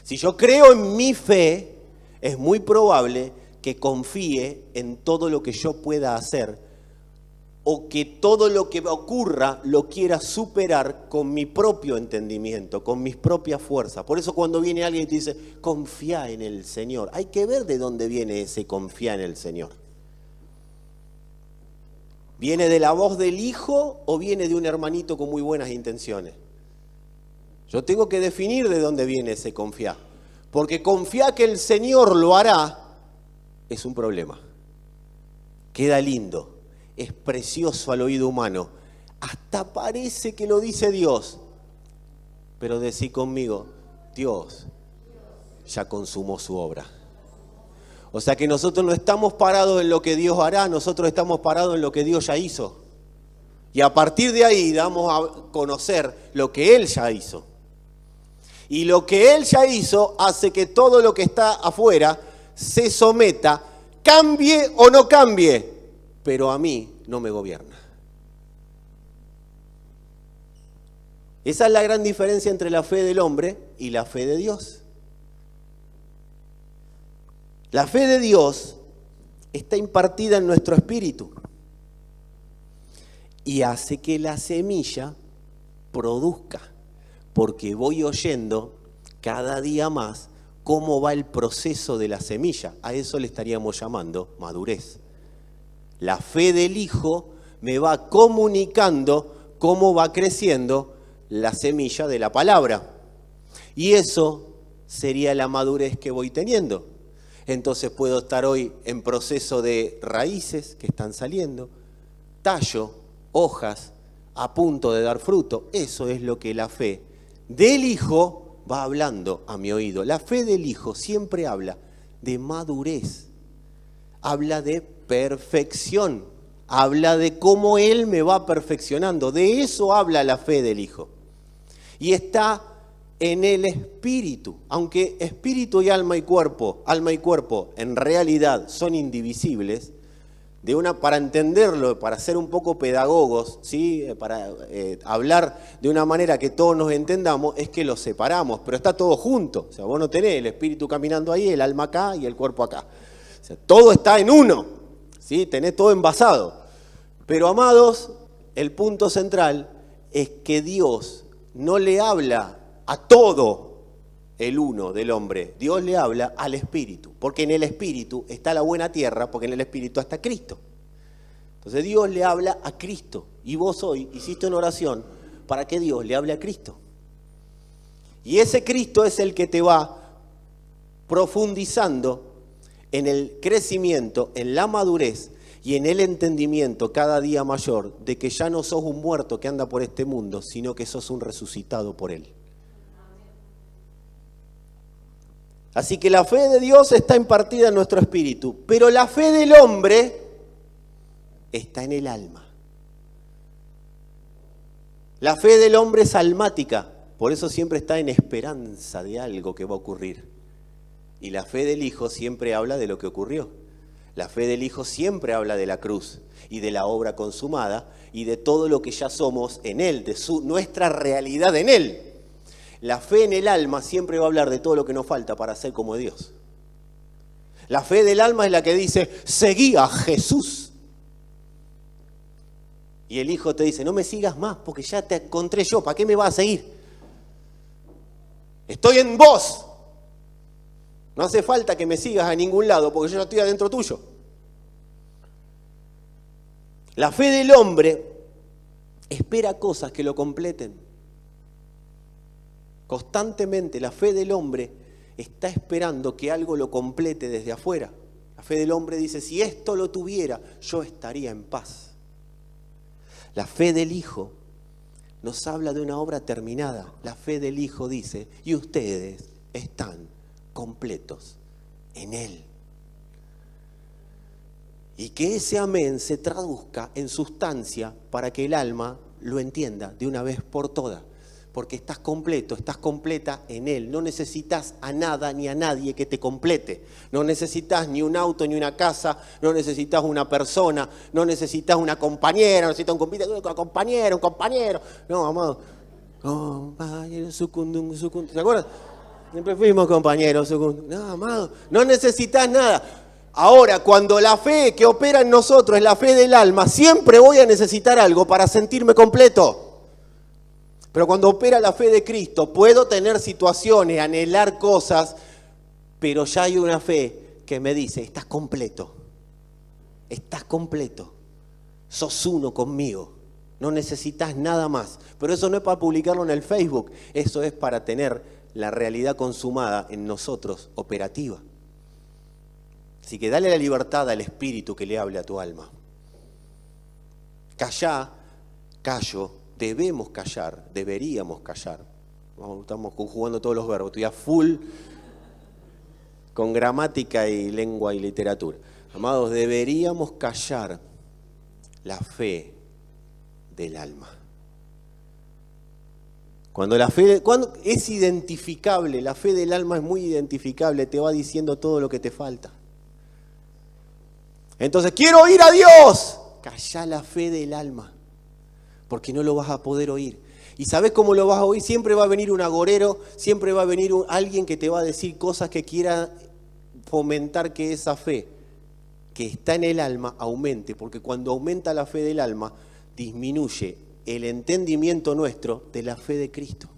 Si yo creo en mi fe, es muy probable que confíe en todo lo que yo pueda hacer o que todo lo que ocurra lo quiera superar con mi propio entendimiento, con mis propias fuerzas. Por eso cuando viene alguien y te dice, confía en el Señor, hay que ver de dónde viene ese confía en el Señor. ¿Viene de la voz del Hijo o viene de un hermanito con muy buenas intenciones? Yo tengo que definir de dónde viene ese confiar. Porque confiar que el Señor lo hará es un problema. Queda lindo, es precioso al oído humano. Hasta parece que lo dice Dios. Pero decí conmigo, Dios ya consumó su obra. O sea que nosotros no estamos parados en lo que Dios hará, nosotros estamos parados en lo que Dios ya hizo. Y a partir de ahí damos a conocer lo que Él ya hizo. Y lo que Él ya hizo hace que todo lo que está afuera se someta, cambie o no cambie, pero a mí no me gobierna. Esa es la gran diferencia entre la fe del hombre y la fe de Dios. La fe de Dios está impartida en nuestro espíritu y hace que la semilla produzca, porque voy oyendo cada día más cómo va el proceso de la semilla. A eso le estaríamos llamando madurez. La fe del Hijo me va comunicando cómo va creciendo la semilla de la palabra. Y eso sería la madurez que voy teniendo. Entonces puedo estar hoy en proceso de raíces que están saliendo, tallo, hojas, a punto de dar fruto. Eso es lo que la fe del Hijo va hablando a mi oído. La fe del Hijo siempre habla de madurez, habla de perfección, habla de cómo Él me va perfeccionando. De eso habla la fe del Hijo. Y está en el espíritu. Aunque espíritu y alma y cuerpo en realidad son indivisibles, para entenderlo, para ser un poco pedagogos, ¿sí? Para hablar de una manera que todos nos entendamos, es que los separamos, pero está todo junto. O sea, vos no tenés el espíritu caminando ahí, el alma acá y el cuerpo acá. O sea, todo está en uno, ¿sí? Tenés todo envasado. Pero, amados, el punto central es que Dios no le habla a todo el uno del hombre. Dios le habla al espíritu, porque en el espíritu está la buena tierra, porque en el espíritu está Cristo. Entonces Dios le habla a Cristo, y vos hoy hiciste una oración para que Dios le hable a Cristo. Y ese Cristo es el que te va profundizando en el crecimiento, en la madurez y en el entendimiento cada día mayor de que ya no sos un muerto que anda por este mundo, sino que sos un resucitado por Él. Así que la fe de Dios está impartida en nuestro espíritu, pero la fe del hombre está en el alma. La fe del hombre es almática, por eso siempre está en esperanza de algo que va a ocurrir. Y la fe del Hijo siempre habla de lo que ocurrió. La fe del Hijo siempre habla de la cruz y de la obra consumada y de todo lo que ya somos en Él, de nuestra realidad en Él. La fe en el alma siempre va a hablar de todo lo que nos falta para ser como Dios. La fe del alma es la que dice, seguí a Jesús. Y el Hijo te dice, no me sigas más porque ya te encontré yo, ¿para qué me vas a seguir? Estoy en vos. No hace falta que me sigas a ningún lado porque yo ya estoy adentro tuyo. La fe del hombre espera cosas que lo completen. Constantemente la fe del hombre está esperando que algo lo complete desde afuera. La fe del hombre dice, si esto lo tuviera, yo estaría en paz. La fe del Hijo nos habla de una obra terminada. La fe del Hijo dice, y ustedes están completos en Él. Y que ese amén se traduzca en sustancia para que el alma lo entienda de una vez por todas. Porque estás completo, estás completa en Él. No necesitas a nada ni a nadie que te complete. No necesitas ni un auto ni una casa, no necesitas una persona, no necesitas una compañera, no necesitas un compañero. No, amado. Compañero, sucundum. ¿Se acuerdan? Siempre fuimos compañeros. No, amado, no necesitas nada. Ahora, cuando la fe que opera en nosotros es la fe del alma, siempre voy a necesitar algo para sentirme completo. Pero cuando opera la fe de Cristo, puedo tener situaciones, anhelar cosas, pero ya hay una fe que me dice, estás completo, sos uno conmigo, no necesitas nada más. Pero eso no es para publicarlo en el Facebook, eso es para tener la realidad consumada en nosotros, operativa. Así que dale la libertad al Espíritu que le hable a tu alma. Callo. Debemos callar, deberíamos callar. Estamos conjugando todos los verbos, estoy a full con gramática y lengua y literatura. Amados, deberíamos callar la fe del alma. Cuando es identificable, la fe del alma es muy identificable, te va diciendo todo lo que te falta. Entonces, quiero oír a Dios. Callá la fe del alma. Porque no lo vas a poder oír. ¿Y sabés cómo lo vas a oír? Siempre va a venir un agorero, siempre va a venir alguien que te va a decir cosas que quiera fomentar que esa fe que está en el alma aumente. Porque cuando aumenta la fe del alma, disminuye el entendimiento nuestro de la fe de Cristo.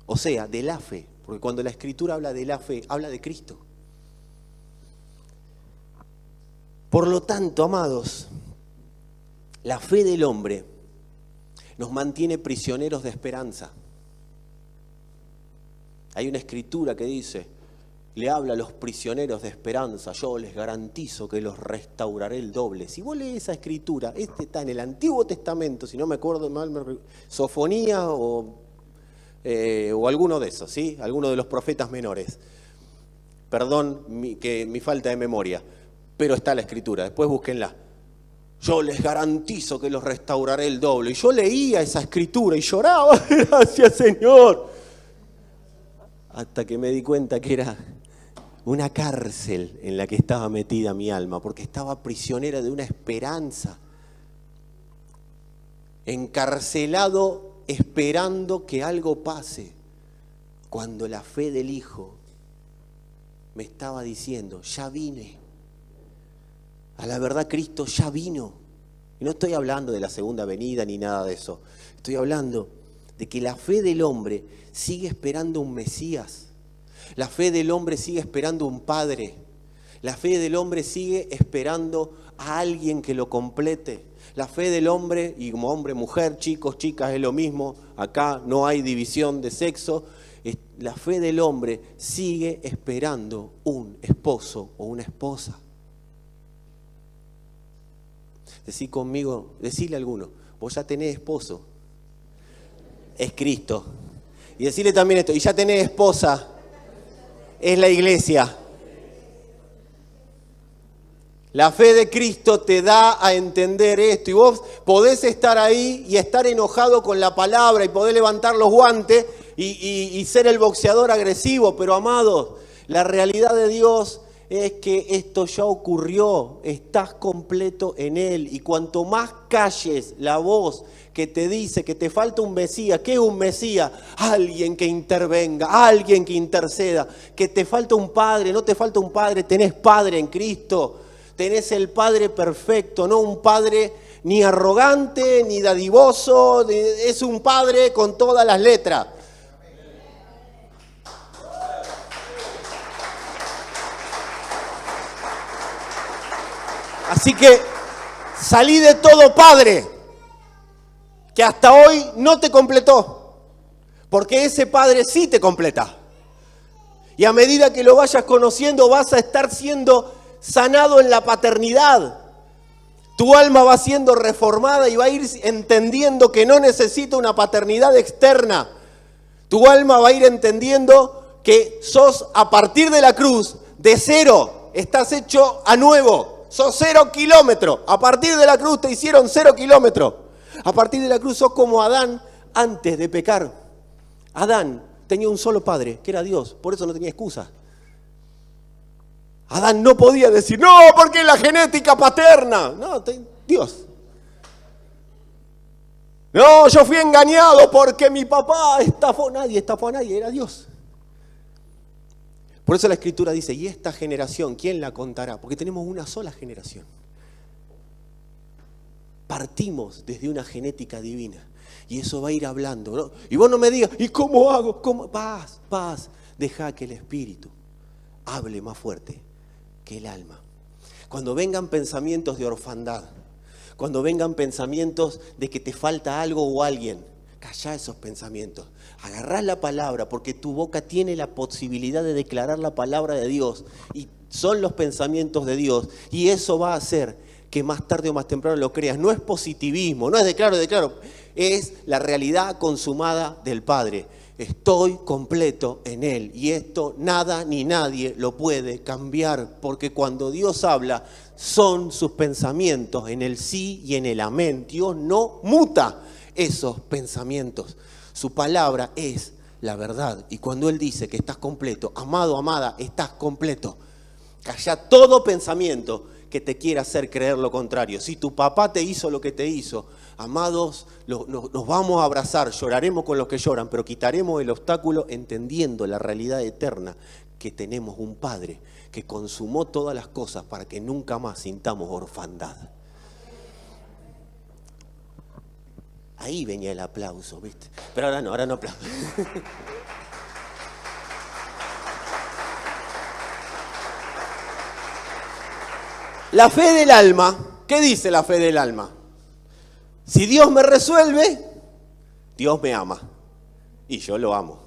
O sea, de la fe. Porque cuando la Escritura habla de la fe, habla de Cristo. Por lo tanto, amados, la fe del hombre nos mantiene prisioneros de esperanza. Hay una escritura que dice, le habla a los prisioneros de esperanza, yo les garantizo que los restauraré el doble. Si vos lees esa escritura, está en el Antiguo Testamento, si no me acuerdo mal, Sofonía o o alguno de esos, ¿sí? Alguno de los profetas menores. Perdón mi falta de memoria, pero está la escritura, después búsquenla. Yo les garantizo que los restauraré el doble. Y yo leía esa escritura y lloraba, gracias Señor. Hasta que me di cuenta que era una cárcel en la que estaba metida mi alma, porque estaba prisionera de una esperanza. Encarcelado esperando que algo pase, cuando la fe del Hijo me estaba diciendo, ya vine. A la verdad Cristo ya vino. Y no estoy hablando de la segunda venida ni nada de eso. Estoy hablando de que la fe del hombre sigue esperando un Mesías. La fe del hombre sigue esperando un Padre. La fe del hombre sigue esperando a alguien que lo complete. La fe del hombre, y como hombre, mujer, chicos, chicas, es lo mismo. Acá no hay división de sexo. La fe del hombre sigue esperando un esposo o una esposa. Decí conmigo, decile a alguno, vos ya tenés esposo, es Cristo. Y decirle también esto, y ya tenés esposa, es la iglesia. La fe de Cristo te da a entender esto. Y vos podés estar ahí y estar enojado con la palabra y podés levantar los guantes y ser el boxeador agresivo. Pero amados, la realidad de Dios es que esto ya ocurrió. Estás completo en Él. Y cuanto más calles la voz que te dice que te falta un Mesías. ¿Qué es un Mesías? Alguien que intervenga, alguien que interceda. Que te falta un Padre, no te falta un Padre, tenés Padre en Cristo. Tenés el Padre perfecto, no un Padre ni arrogante, ni dadivoso, es un Padre con todas las letras. Así que salí de todo Padre que hasta hoy no te completó, porque ese Padre sí te completa. Y a medida que lo vayas conociendo vas a estar siendo sanado en la paternidad. Tu alma va siendo reformada y va a ir entendiendo que no necesita una paternidad externa. Tu alma va a ir entendiendo que sos a partir de la cruz, de cero, estás hecho a nuevo. Sos 0 kilómetros. A partir de la cruz te hicieron 0 kilómetros. A partir de la cruz sos como Adán antes de pecar. Adán tenía un solo padre, que era Dios, por eso no tenía excusa. Adán no podía decir, no, porque es la genética paterna. No, Dios. No, yo fui engañado porque mi papá estafó. Nadie estafó a nadie, era Dios. Por eso la Escritura dice, y esta generación, ¿quién la contará? Porque tenemos una sola generación. Partimos desde una genética divina. Y eso va a ir hablando, ¿no? Y vos no me digas, ¿y cómo hago? ¿Cómo? Paz. Deja que el Espíritu hable más fuerte que el alma. Cuando vengan pensamientos de orfandad, cuando vengan pensamientos de que te falta algo o alguien, callá esos pensamientos. Agarrá la palabra, porque tu boca tiene la posibilidad de declarar la palabra de Dios. Y son los pensamientos de Dios. Y eso va a hacer que más tarde o más temprano lo creas. No es positivismo, no es declaro. Es la realidad consumada del Padre. Estoy completo en Él. Y esto nada ni nadie lo puede cambiar. Porque cuando Dios habla, son sus pensamientos en el sí y en el amén. Dios no muta esos pensamientos. Su palabra es la verdad. Y cuando Él dice que estás completo, amado, amada, estás completo. Calla todo pensamiento que te quiera hacer creer lo contrario. Si tu papá te hizo lo que te hizo, amados, nos vamos a abrazar, lloraremos con los que lloran, pero quitaremos el obstáculo entendiendo la realidad eterna que tenemos un Padre que consumó todas las cosas para que nunca más sintamos orfandad. Ahí venía el aplauso, ¿viste? Pero ahora no aplaudo. La fe del alma, ¿qué dice la fe del alma? Si Dios me resuelve, Dios me ama. Y yo lo amo.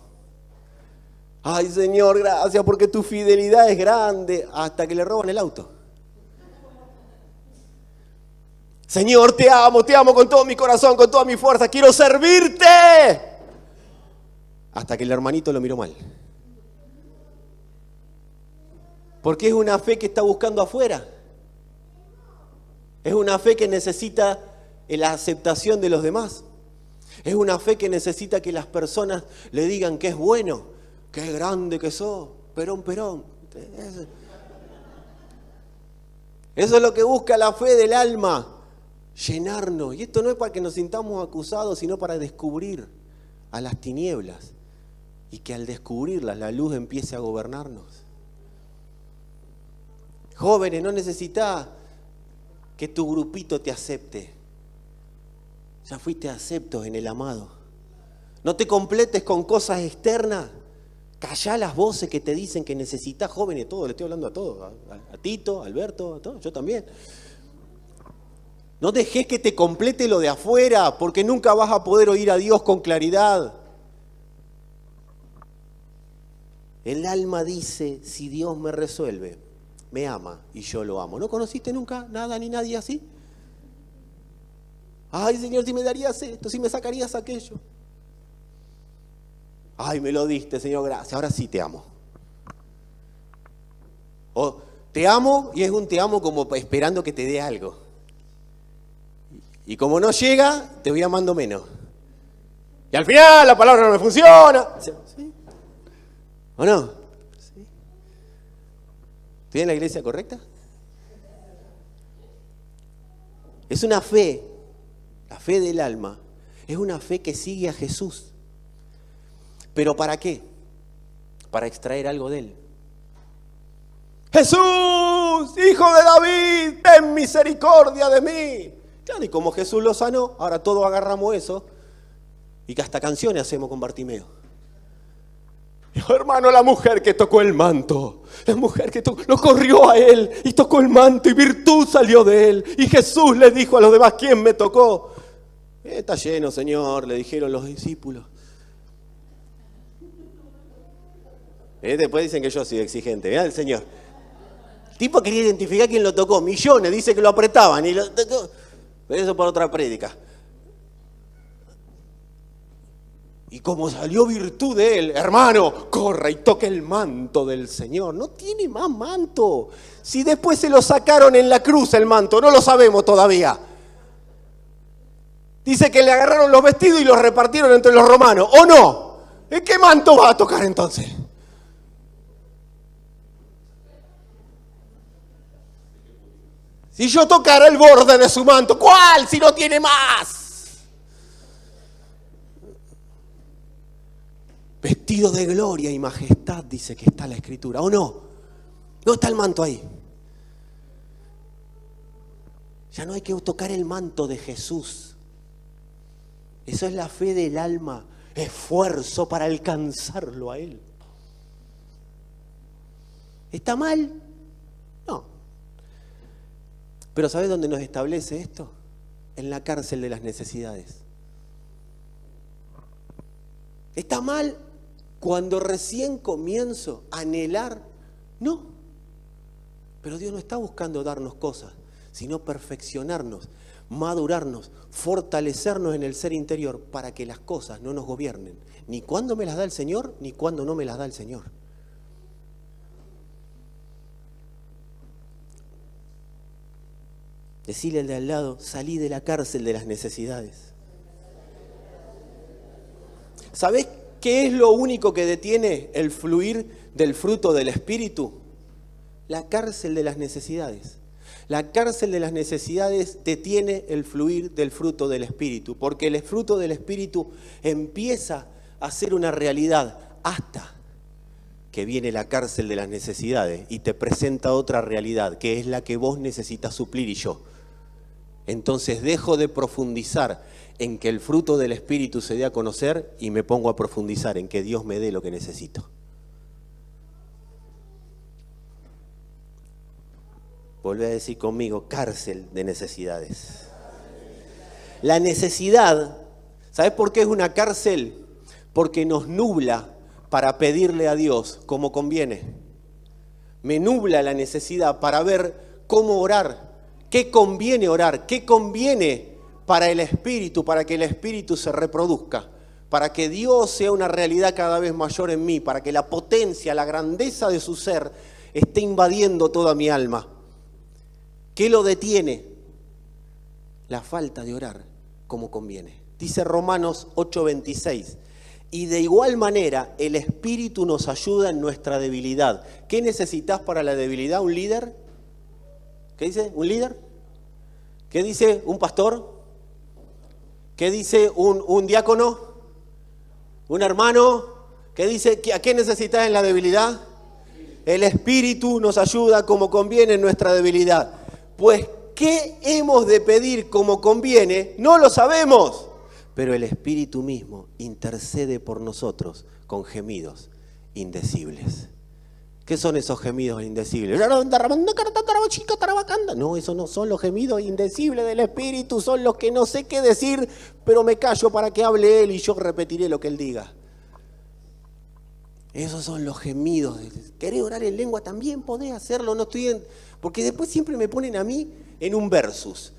Ay, Señor, gracias porque tu fidelidad es grande. Hasta que le roban el auto. Señor, te amo con todo mi corazón, con toda mi fuerza. Quiero servirte. hasta que el hermanito lo miró mal. Porque es una fe que está buscando afuera. Es una fe que necesita la aceptación de los demás. Es una fe que necesita que las personas le digan que es bueno, que es grande que sos, Perón, Perón. Eso es lo que busca la fe del alma, llenarnos. Y esto no es para que nos sintamos acusados, sino para descubrir a las tinieblas. Y que al descubrirlas la luz empiece a gobernarnos. Jóvenes, no necesitas que tu grupito te acepte. Ya fuiste aceptos en el amado. No te completes con cosas externas. Callá las voces que te dicen que necesitas, jóvenes, todo, le estoy hablando a todos, a Tito, a Alberto, a todos, yo también. No dejes que te complete lo de afuera, porque nunca vas a poder oír a Dios con claridad. El alma dice, si Dios me resuelve, me ama y yo lo amo. ¿No conociste nunca nada ni nadie así? Ay, Señor, si me darías esto, si me sacarías aquello. Ay, me lo diste, Señor, gracias, ahora sí te amo. O te amo y es un te amo como esperando que te dé algo. Y como no llega, te voy amando menos. Y al final la palabra no me funciona. ¿Sí? ¿O no? ¿Sí? ¿Estoy en la iglesia correcta? Es una fe, la fe del alma, es una fe que sigue a Jesús. ¿Pero para qué? Para extraer algo de él. Jesús, hijo de David, ten misericordia de mí. Claro, y como Jesús lo sanó, ahora todos agarramos eso y que hasta canciones hacemos con Bartimeo. Hermano, la mujer que tocó el manto, la mujer que lo corrió a él y tocó el manto y virtud salió de él. Y Jesús le dijo a los demás, ¿quién me tocó? Está lleno, Señor, le dijeron los discípulos. Después dicen que yo soy exigente. Mirá el Señor. El tipo quería identificar quién lo tocó. Millones, dice que lo apretaban. Y lo tocó. Pero eso por otra prédica. Y como salió virtud de él, hermano, corra y toque el manto del Señor. No tiene más manto. Si después se lo sacaron en la cruz el manto, no lo sabemos todavía. Dice que le agarraron los vestidos y los repartieron entre los romanos. ¿O no? ¿En qué manto va a tocar entonces? Si yo tocara el borde de su manto, ¿cuál si no tiene más? Vestido de gloria y majestad, dice que está la Escritura. ¿O no? No está el manto ahí. Ya no hay que tocar el manto de Jesús. Eso es la fe del alma, esfuerzo para alcanzarlo a Él. ¿Está mal? No. Pero ¿sabes dónde nos establece esto? En la cárcel de las necesidades. ¿Está mal cuando recién comienzo a anhelar? No. Pero Dios no está buscando darnos cosas, sino perfeccionarnos, madurarnos, fortalecernos en el ser interior para que las cosas no nos gobiernen. Ni cuando me las da el Señor, ni cuando no me las da el Señor. Decile al de al lado, salí de la cárcel de las necesidades. ¿Sabés qué es lo único que detiene el fluir del fruto del Espíritu? La cárcel de las necesidades. La cárcel de las necesidades detiene el fluir del fruto del Espíritu, porque el fruto del Espíritu empieza a ser una realidad hasta que viene la cárcel de las necesidades y te presenta otra realidad, que es la que vos necesitas suplir y yo. Entonces dejo de profundizar en que el fruto del Espíritu se dé a conocer y me pongo a profundizar en que Dios me dé lo que necesito. Volvé a decir conmigo, cárcel de necesidades. La necesidad, ¿sabes por qué es una cárcel? Porque nos nubla para pedirle a Dios como conviene. Me nubla la necesidad para ver cómo orar, qué conviene orar, qué conviene para el Espíritu, para que el Espíritu se reproduzca. para que Dios sea una realidad cada vez mayor en mí, para que la potencia, la grandeza de su ser esté invadiendo toda mi alma. ¿Qué lo detiene? La falta de orar como conviene. Dice Romanos 8:26. Y de igual manera, el Espíritu nos ayuda en nuestra debilidad. ¿Qué necesitas para la debilidad? ¿Un líder? ¿Qué dice? ¿Un líder? ¿Qué dice un pastor? ¿Qué dice un diácono? ¿Un hermano? ¿Qué dice? ¿A qué necesitas en la debilidad? El Espíritu nos ayuda como conviene en nuestra debilidad. Pues, ¿qué hemos de pedir como conviene? No lo sabemos. Pero el Espíritu mismo intercede por nosotros con gemidos indecibles. ¿Qué son esos gemidos indecibles? No, esos no son los gemidos indecibles del Espíritu, son los que no sé qué decir, pero me callo para que hable Él y yo repetiré lo que Él diga. Esos son los gemidos. ¿Querés orar en lengua? También podés hacerlo, no estoy en... Porque después siempre me ponen a mí en un versus.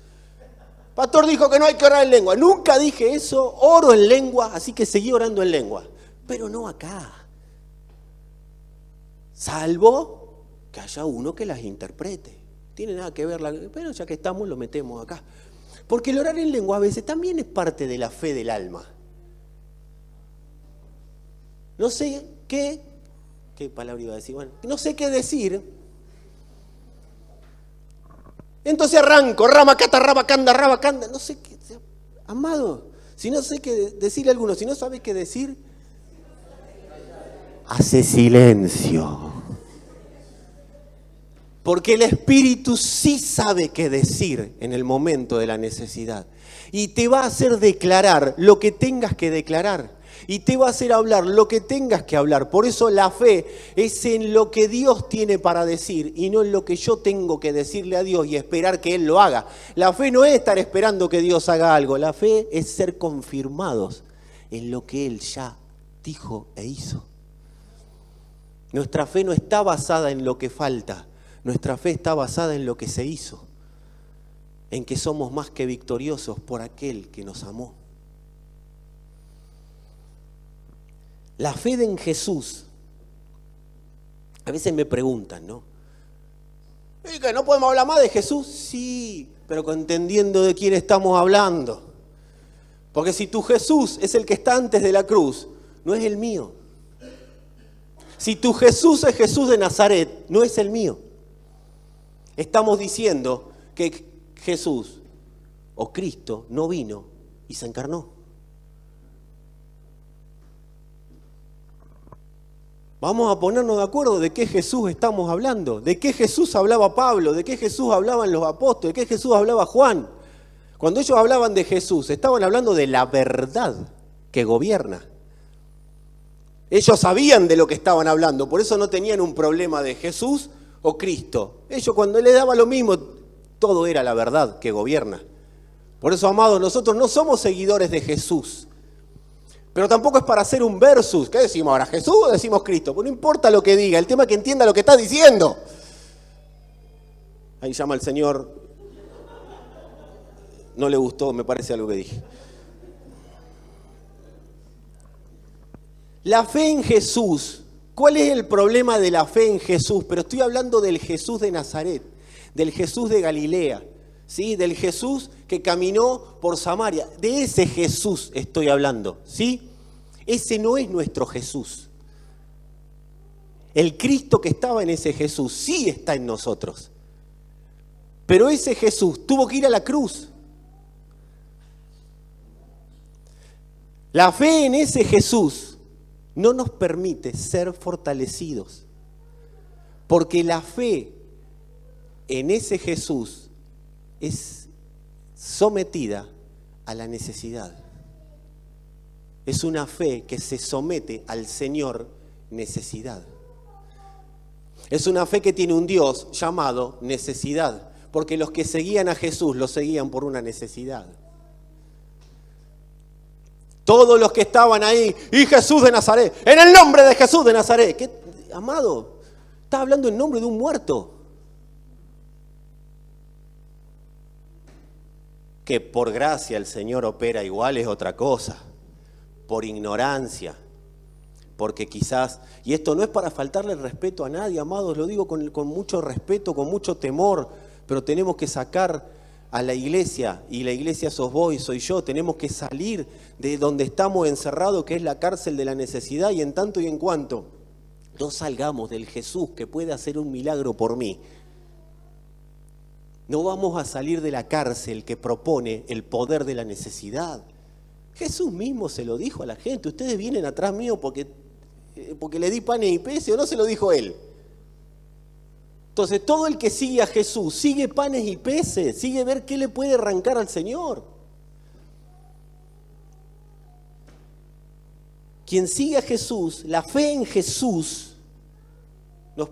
Pastor dijo que no hay que orar en lengua. Nunca dije eso, oro en lengua, así que seguí orando en lengua. Pero no acá. Salvo que haya uno que las interprete. Tiene nada que ver, pero ya que estamos lo metemos acá. Porque el orar en lengua a veces también es parte de la fe del alma. No sé qué palabra iba a decir, bueno, no sé qué decir. Entonces arranco, ramacata, rabacanda, no sé qué. Amado, si no sé qué decirle a alguno, si no sabes qué decir, hace silencio. Porque el Espíritu sí sabe qué decir en el momento de la necesidad. Y te va a hacer declarar lo que tengas que declarar. Y te va a hacer hablar lo que tengas que hablar. Por eso la fe es en lo que Dios tiene para decir y no en lo que yo tengo que decirle a Dios y esperar que Él lo haga. La fe no es estar esperando que Dios haga algo. La fe es ser confirmados en lo que Él ya dijo e hizo. Nuestra fe no está basada en lo que falta. Nuestra fe está basada en lo que se hizo. En que somos más que victoriosos por aquel que nos amó. La fe en Jesús, a veces me preguntan, ¿no? ¿Y que no podemos hablar más de Jesús? Sí, pero entendiendo de quién estamos hablando. Porque si tu Jesús es el que está antes de la cruz, no es el mío. Si tu Jesús es Jesús de Nazaret, no es el mío. Estamos diciendo que Jesús o Cristo no vino y se encarnó. Vamos a ponernos de acuerdo de qué Jesús estamos hablando, de qué Jesús hablaba Pablo, de qué Jesús hablaban los apóstoles, de qué Jesús hablaba Juan. Cuando ellos hablaban de Jesús, estaban hablando de la verdad que gobierna. Ellos sabían de lo que estaban hablando, por eso no tenían un problema de Jesús o Cristo. Ellos cuando les daba lo mismo, todo era la verdad que gobierna. Por eso, amados, nosotros no somos seguidores de Jesús. Pero tampoco es para hacer un versus. ¿Qué decimos ahora? ¿Jesús o decimos Cristo? Pues no importa lo que diga, el tema es que entienda lo que está diciendo. Ahí llama el Señor. No le gustó, me parece algo que dije. La fe en Jesús. ¿Cuál es el problema de la fe en Jesús? Pero estoy hablando del Jesús de Nazaret, del Jesús de Galilea, ¿sí? Del Jesús que caminó por Samaria. De ese Jesús estoy hablando, ¿sí? Ese no es nuestro Jesús. El Cristo que estaba en ese Jesús sí está en nosotros. Pero ese Jesús tuvo que ir a la cruz. La fe en ese Jesús no nos permite ser fortalecidos. Porque la fe en ese Jesús es sometida a la necesidad. Es una fe que se somete al Señor necesidad. Es una fe que tiene un Dios llamado necesidad, porque los que seguían a Jesús lo seguían por una necesidad. Todos los que estaban ahí, y Jesús de Nazaret, en el nombre de Jesús de Nazaret. ¿Qué, amado? Está hablando en nombre de un muerto. Que por gracia el Señor opera igual es otra cosa. por ignorancia, porque quizás, y esto no es para faltarle el respeto a nadie, amados, lo digo con mucho respeto, con mucho temor, pero tenemos que sacar a la iglesia, y la iglesia sos vos y soy yo, tenemos que salir de donde estamos encerrados, que es la cárcel de la necesidad, y en tanto y en cuanto no salgamos del Jesús que puede hacer un milagro por mí, no vamos a salir de la cárcel que propone el poder de la necesidad. Jesús mismo se lo dijo a la gente, ustedes vienen atrás mío porque le di panes y peces, ¿o no se lo dijo él? Entonces todo el que sigue a Jesús, sigue panes y peces, sigue ver qué le puede arrancar al Señor. Quien sigue a Jesús, la fe en Jesús, nos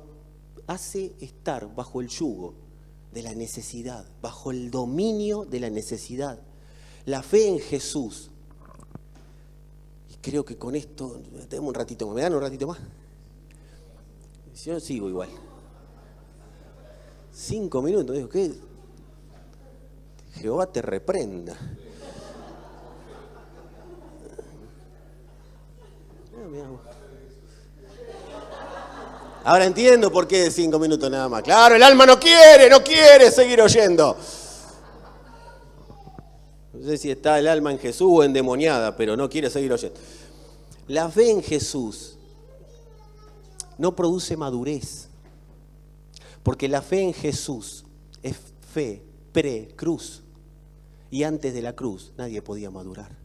hace estar bajo el yugo de la necesidad, bajo el dominio de la necesidad. La fe en Jesús. Y creo que con esto, tenemos un ratito más. ¿Me dan un ratito más? Yo sigo igual. 5 minutos, digo, ¿qué? Jehová te reprenda. Ahora entiendo por qué 5 minutos nada más. Claro, el alma no quiere seguir oyendo. No sé si está el alma en Jesús o endemoniada, pero no quiere seguir oyendo. La fe en Jesús no produce madurez. Porque la fe en Jesús es fe pre-cruz. Y antes de la cruz nadie podía madurar.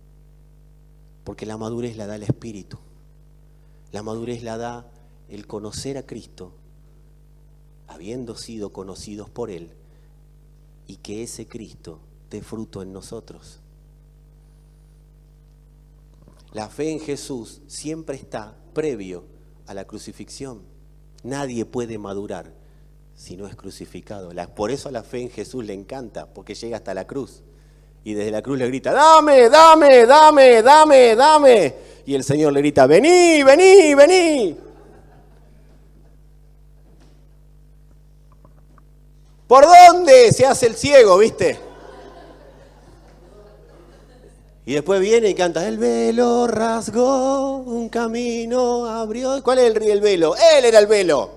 Porque la madurez la da el Espíritu. La madurez la da el conocer a Cristo, habiendo sido conocidos por Él, y que ese Cristo dé fruto en nosotros. La fe en Jesús siempre está previo a la crucifixión. Nadie puede madurar si no es crucificado. Por eso a la fe en Jesús le encanta, porque llega hasta la cruz. Y desde la cruz le grita, dame, dame, dame, dame, dame. Y el Señor le grita, vení, vení, vení. ¿Por dónde se hace el ciego, viste? Y después viene y canta, el velo rasgó, un camino abrió. ¿Cuál es el velo? Él era el velo.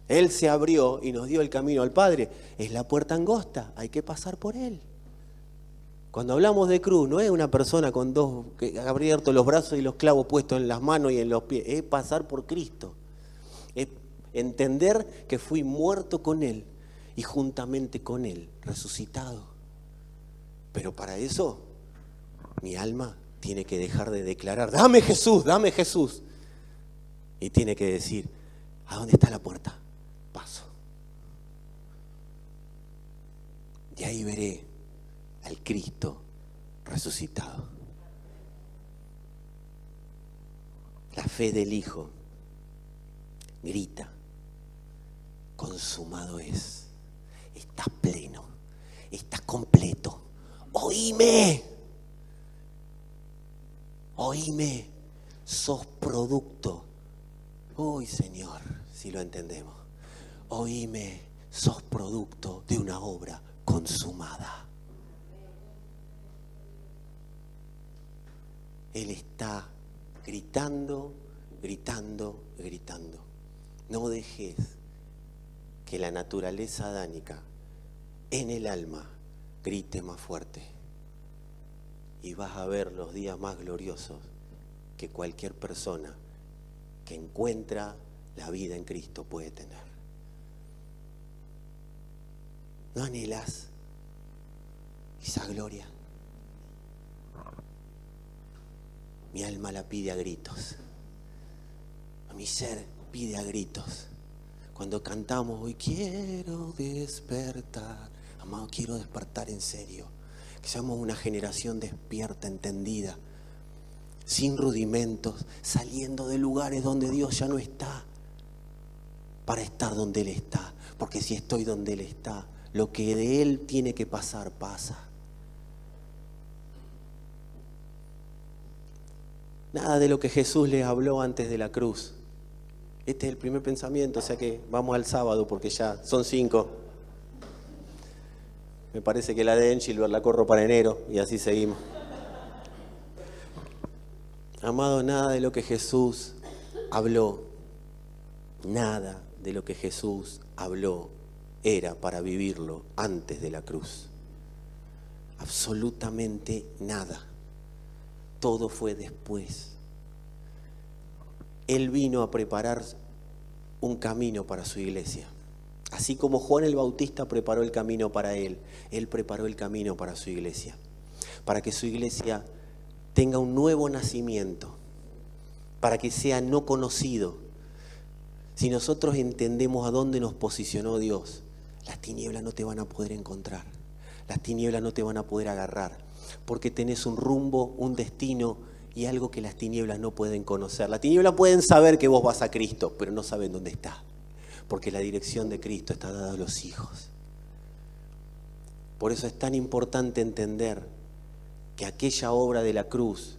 Él se abrió y nos dio el camino al Padre. Es la puerta angosta, hay que pasar por Él. Cuando hablamos de cruz, no es una persona con que ha abierto los brazos y los clavos puestos en las manos y en los pies. Es pasar por Cristo. Es entender que fui muerto con Él y juntamente con Él resucitado. Pero para eso, mi alma tiene que dejar de declarar, dame Jesús, dame Jesús. Y tiene que decir, ¿a dónde está la puerta? Paso. Y ahí veré al Cristo resucitado. La fe del Hijo grita, consumado es. Estás pleno, estás completo. Oíme, oíme, sos producto. Uy, Señor, si lo entendemos. Oíme, sos producto de una obra consumada. Él está gritando, gritando, gritando. No dejes que la naturaleza adánica en el alma grite más fuerte. Y vas a ver los días más gloriosos que cualquier persona que encuentra la vida en Cristo puede tener. ¿No anhelas esa gloria? Mi alma la pide a gritos. Mi ser pide a gritos. Cuando cantamos, hoy quiero despertar. Amado, quiero despertar en serio. Que seamos una generación despierta, entendida, sin rudimentos, saliendo de lugares donde Dios ya no está, para estar donde Él está. Porque si estoy donde Él está, lo que de Él tiene que pasar, pasa. Nada de lo que Jesús les habló antes de la cruz. Este es el primer pensamiento, o sea que vamos al sábado porque ya son 5. Me parece que la de Enchilver la corro para enero y así seguimos. Amado, nada de lo que Jesús habló, nada de lo que Jesús habló era para vivirlo antes de la cruz. Absolutamente nada. Todo fue después. Él vino a preparar un camino para su iglesia. Así como Juan el Bautista preparó el camino para él preparó el camino para su iglesia. Para que su iglesia tenga un nuevo nacimiento, para que sea no conocido. Si nosotros entendemos a dónde nos posicionó Dios, las tinieblas no te van a poder encontrar, las tinieblas no te van a poder agarrar, porque tenés un rumbo, un destino y algo que las tinieblas no pueden conocer. Las tinieblas pueden saber que vos vas a Cristo, pero no saben dónde está, porque la dirección de Cristo está dada a los hijos. Por eso es tan importante entender que aquella obra de la cruz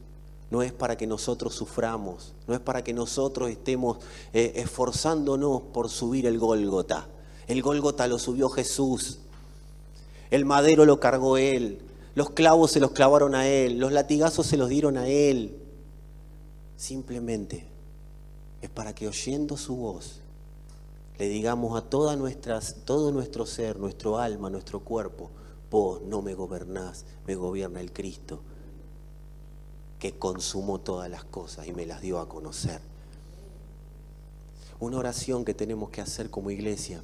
no es para que nosotros suframos, no es para que nosotros estemos esforzándonos por subir el Gólgota. El Gólgota lo subió Jesús, el madero lo cargó Él, los clavos se los clavaron a Él, los latigazos se los dieron a Él. Simplemente es para que oyendo su voz le digamos a todo nuestro ser, nuestro alma, nuestro cuerpo: vos no me gobernás, me gobierna el Cristo, que consumó todas las cosas y me las dio a conocer. Una oración que tenemos que hacer como iglesia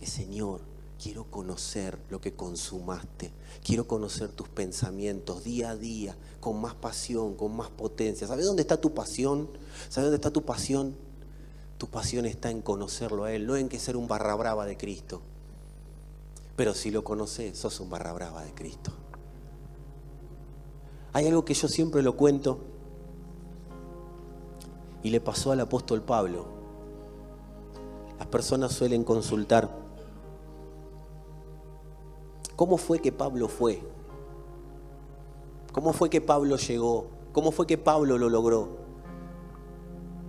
es: Señor, quiero conocer lo que consumaste, quiero conocer tus pensamientos día a día, con más pasión, con más potencia. ¿Sabes dónde está tu pasión? ¿Sabes dónde está tu pasión? Tu pasión está en conocerlo a Él, no en que ser un barra brava de Cristo. Pero si lo conoces, sos un barra brava de Cristo. Hay algo que yo siempre lo cuento y le pasó al apóstol Pablo. Las personas suelen consultar: ¿cómo fue que Pablo fue? ¿Cómo fue que Pablo llegó? ¿Cómo fue que Pablo lo logró?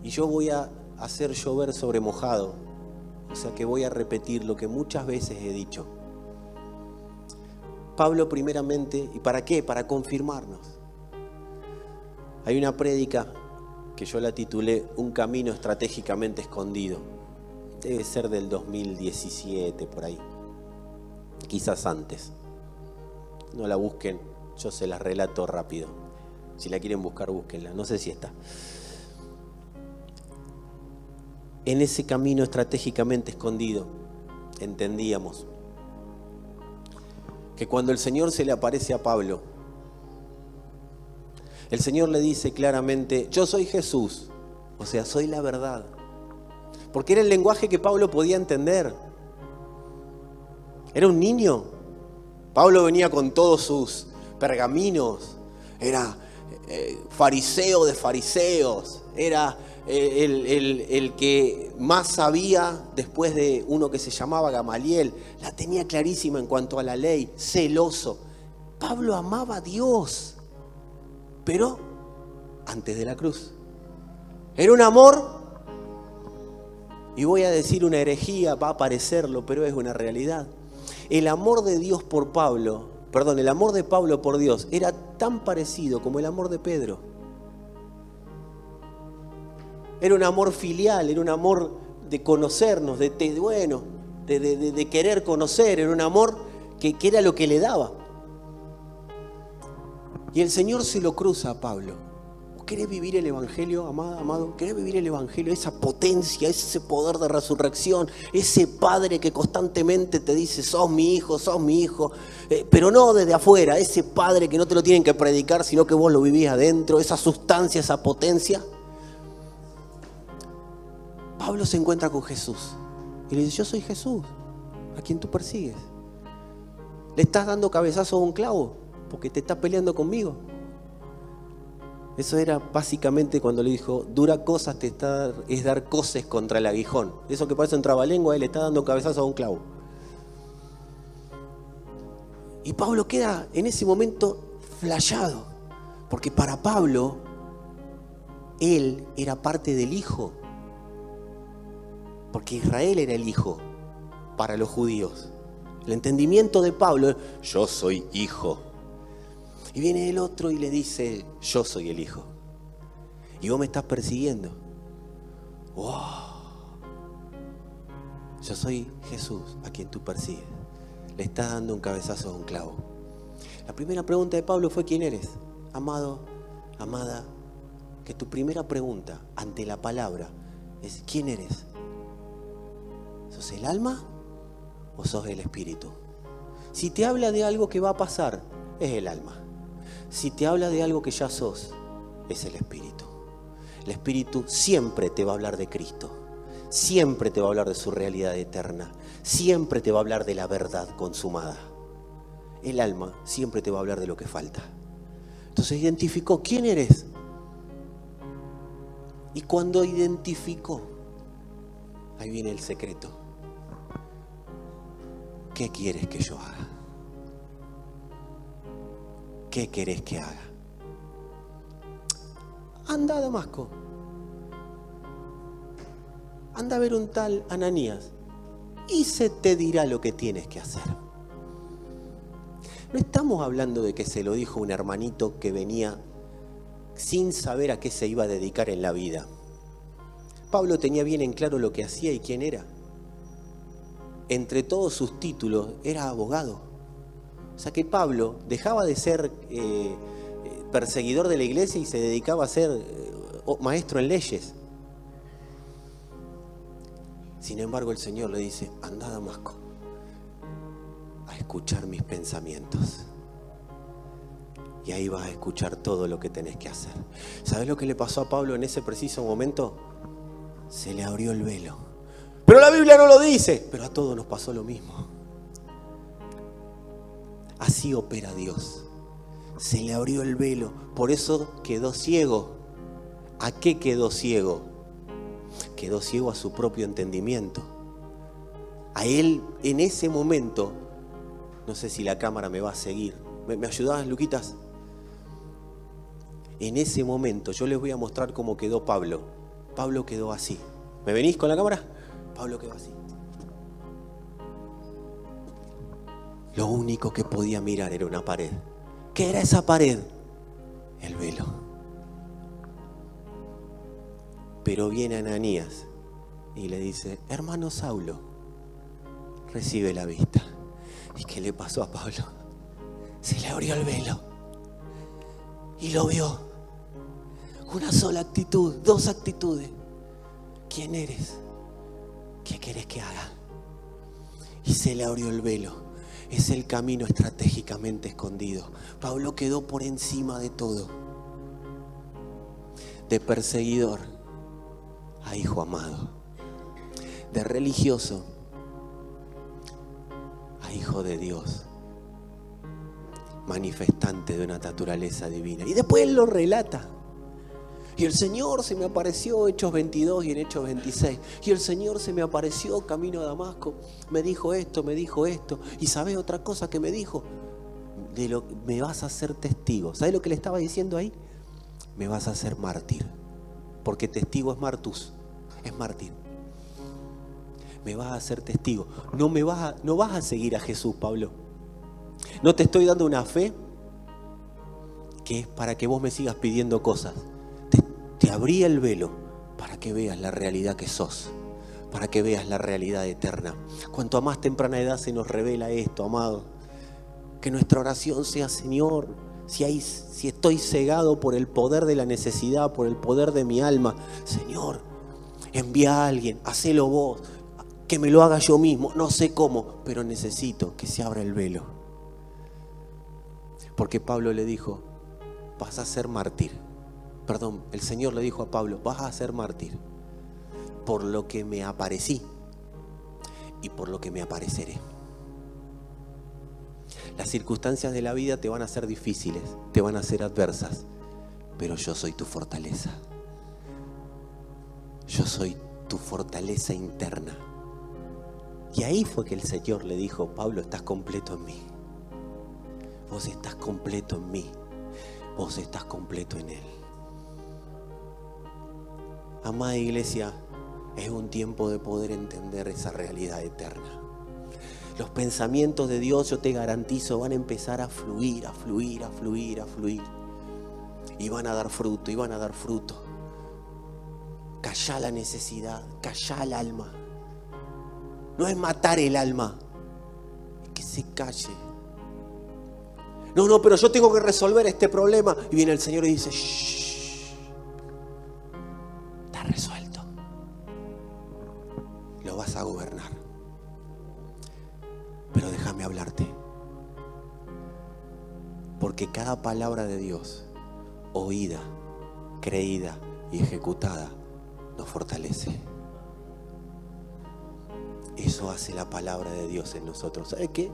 Y yo voy a hacer llover sobre mojado. O sea que voy a repetir lo que muchas veces he dicho. Pablo primeramente, ¿y para qué? Para confirmarnos. Hay una prédica que yo la titulé Un camino estratégicamente escondido. Debe ser del 2017, por ahí. Quizás antes. No la busquen, yo se la relato rápido. Si la quieren buscar, búsquenla. No sé si está. En ese camino estratégicamente escondido, entendíamos que cuando el Señor se le aparece a Pablo, el Señor le dice claramente: yo soy Jesús, o sea, soy la verdad. Porque era el lenguaje que Pablo podía entender. Era un niño. Pablo venía con todos sus pergaminos, era fariseo de fariseos, era el que más sabía después de uno que se llamaba Gamaliel. La tenía clarísima en cuanto a la ley, celoso. Pablo amaba a Dios, pero antes de la cruz. Era un amor, y voy a decir una herejía, va a parecerlo, pero es una realidad. El amor de Dios por Pablo, el amor de Pablo por Dios era tan parecido como el amor de Pedro. Era un amor filial, era un amor de conocernos, de querer conocer, era un amor que era lo que le daba. Y el Señor se lo cruza a Pablo. ¿Querés vivir el Evangelio, amado? ¿Querés vivir el Evangelio? Esa potencia, ese poder de resurrección, ese Padre que constantemente te dice: sos mi hijo, pero no desde afuera, ese Padre que no te lo tienen que predicar, sino que vos lo vivís adentro, esa sustancia, esa potencia. Pablo se encuentra con Jesús y le dice: yo soy Jesús, a quien tú persigues. Le estás dando cabezazo a un clavo porque te estás peleando conmigo. Eso era básicamente cuando le dijo: dura cosa es dar coces contra el aguijón. Eso que parece un trabalengua, él le está dando cabezazo a un clavo. Y Pablo queda en ese momento flayado, porque para Pablo él era parte del Hijo, porque Israel era el Hijo para los judíos. El entendimiento de Pablo: yo soy hijo. Y viene el otro y le dice: yo soy el Hijo. y vos me estás persiguiendo. ¡Wow! Yo soy Jesús a quien tú persigues. Le estás dando un cabezazo a un clavo. La primera pregunta de Pablo fue: ¿quién eres? Amado, amada, que tu primera pregunta ante la palabra es: ¿quién eres? ¿Sos el alma o sos el espíritu? Si te habla de algo que va a pasar, es el alma. Si te habla de algo que ya sos, es el espíritu. El espíritu siempre te va a hablar de Cristo. Siempre te va a hablar de su realidad eterna. Siempre te va a hablar de la verdad consumada. El alma siempre te va a hablar de lo que falta. Entonces identificó: ¿quién eres? Y cuando identificó, ahí viene el secreto. ¿Qué quieres que yo haga? ¿Qué querés que haga? Anda a Damasco. Anda a ver un tal Ananías y se te dirá lo que tienes que hacer. No estamos hablando de que se lo dijo un hermanito que venía sin saber a qué se iba a dedicar en la vida. Pablo tenía bien en claro lo que hacía y quién era. Entre todos sus títulos era abogado. O sea que Pablo dejaba de ser perseguidor de la iglesia y se dedicaba a ser maestro en leyes. Sin embargo, el Señor le dice: anda a Damasco a escuchar mis pensamientos. Y ahí vas a escuchar todo lo que tenés que hacer. ¿Sabés lo que le pasó a Pablo en ese preciso momento? Se le abrió el velo. Pero la Biblia no lo dice. Pero a todos nos pasó lo mismo. Así opera Dios. Se le abrió el velo. Por eso quedó ciego. ¿A qué quedó ciego? Quedó ciego a su propio entendimiento. A él en ese momento, no sé si la cámara me va a seguir. ¿Me ayudás, Luquitas? En ese momento yo les voy a mostrar cómo quedó Pablo. Pablo quedó así. ¿Me venís con la cámara? Pablo quedó así. Lo único que podía mirar era una pared. ¿Qué era esa pared? El velo. Pero viene Ananías y le dice: hermano Saulo, recibe la vista. ¿Y qué le pasó a Pablo? Se le abrió el velo y lo vio. Una sola actitud, dos actitudes. ¿Quién eres? ¿Qué querés que haga? Y se le abrió el velo. Es el camino estratégicamente escondido. Pablo quedó por encima de todo. De perseguidor a hijo amado. De religioso a hijo de Dios. Manifestante de una naturaleza divina. Y después él lo relata. Y el Señor se me apareció, Hechos 22 y en Hechos 26. Y el Señor se me apareció camino a Damasco. Me dijo esto, me dijo esto. ¿Y sabes otra cosa que me dijo? Me vas a hacer testigo. ¿Sabes lo que le estaba diciendo ahí? Me vas a hacer mártir. Porque testigo es martus, es mártir. Me vas a hacer testigo. No vas a seguir a Jesús, Pablo. No te estoy dando una fe que es para que vos me sigas pidiendo cosas. Te abrí el velo para que veas la realidad que sos, para que veas la realidad eterna. Cuanto a más temprana edad se nos revela esto, amado, que nuestra oración sea: Señor, si estoy cegado por el poder de la necesidad, por el poder de mi alma, Señor, envía a alguien, hacelo vos, que me lo haga yo mismo, no sé cómo, pero necesito que se abra el velo. Porque Pablo le dijo: vas a ser mártir. Perdón, el Señor le dijo a Pablo: vas a ser mártir por lo que me aparecí y por lo que me apareceré. Las circunstancias de la vida te van a ser difíciles, te van a ser adversas, pero yo soy tu fortaleza. Yo soy tu fortaleza interna. Y ahí fue que el Señor le dijo: Pablo, estás completo en mí. Vos estás completo en mí. Vos estás completo en Él. Amada iglesia, es un tiempo de poder entender esa realidad eterna. Los pensamientos de Dios, yo te garantizo, van a empezar a fluir, a fluir, a fluir, a fluir. Y van a dar fruto, y van a dar fruto. Callá la necesidad, callá el alma. No es matar el alma, es que se calle. No, pero yo tengo que resolver este problema. Y viene el Señor y dice, shh, está resuelto. Lo vas a gobernar. Pero déjame hablarte. Porque cada palabra de Dios, oída, creída y ejecutada, nos fortalece. Eso hace la palabra de Dios en nosotros. ¿Sabe qué?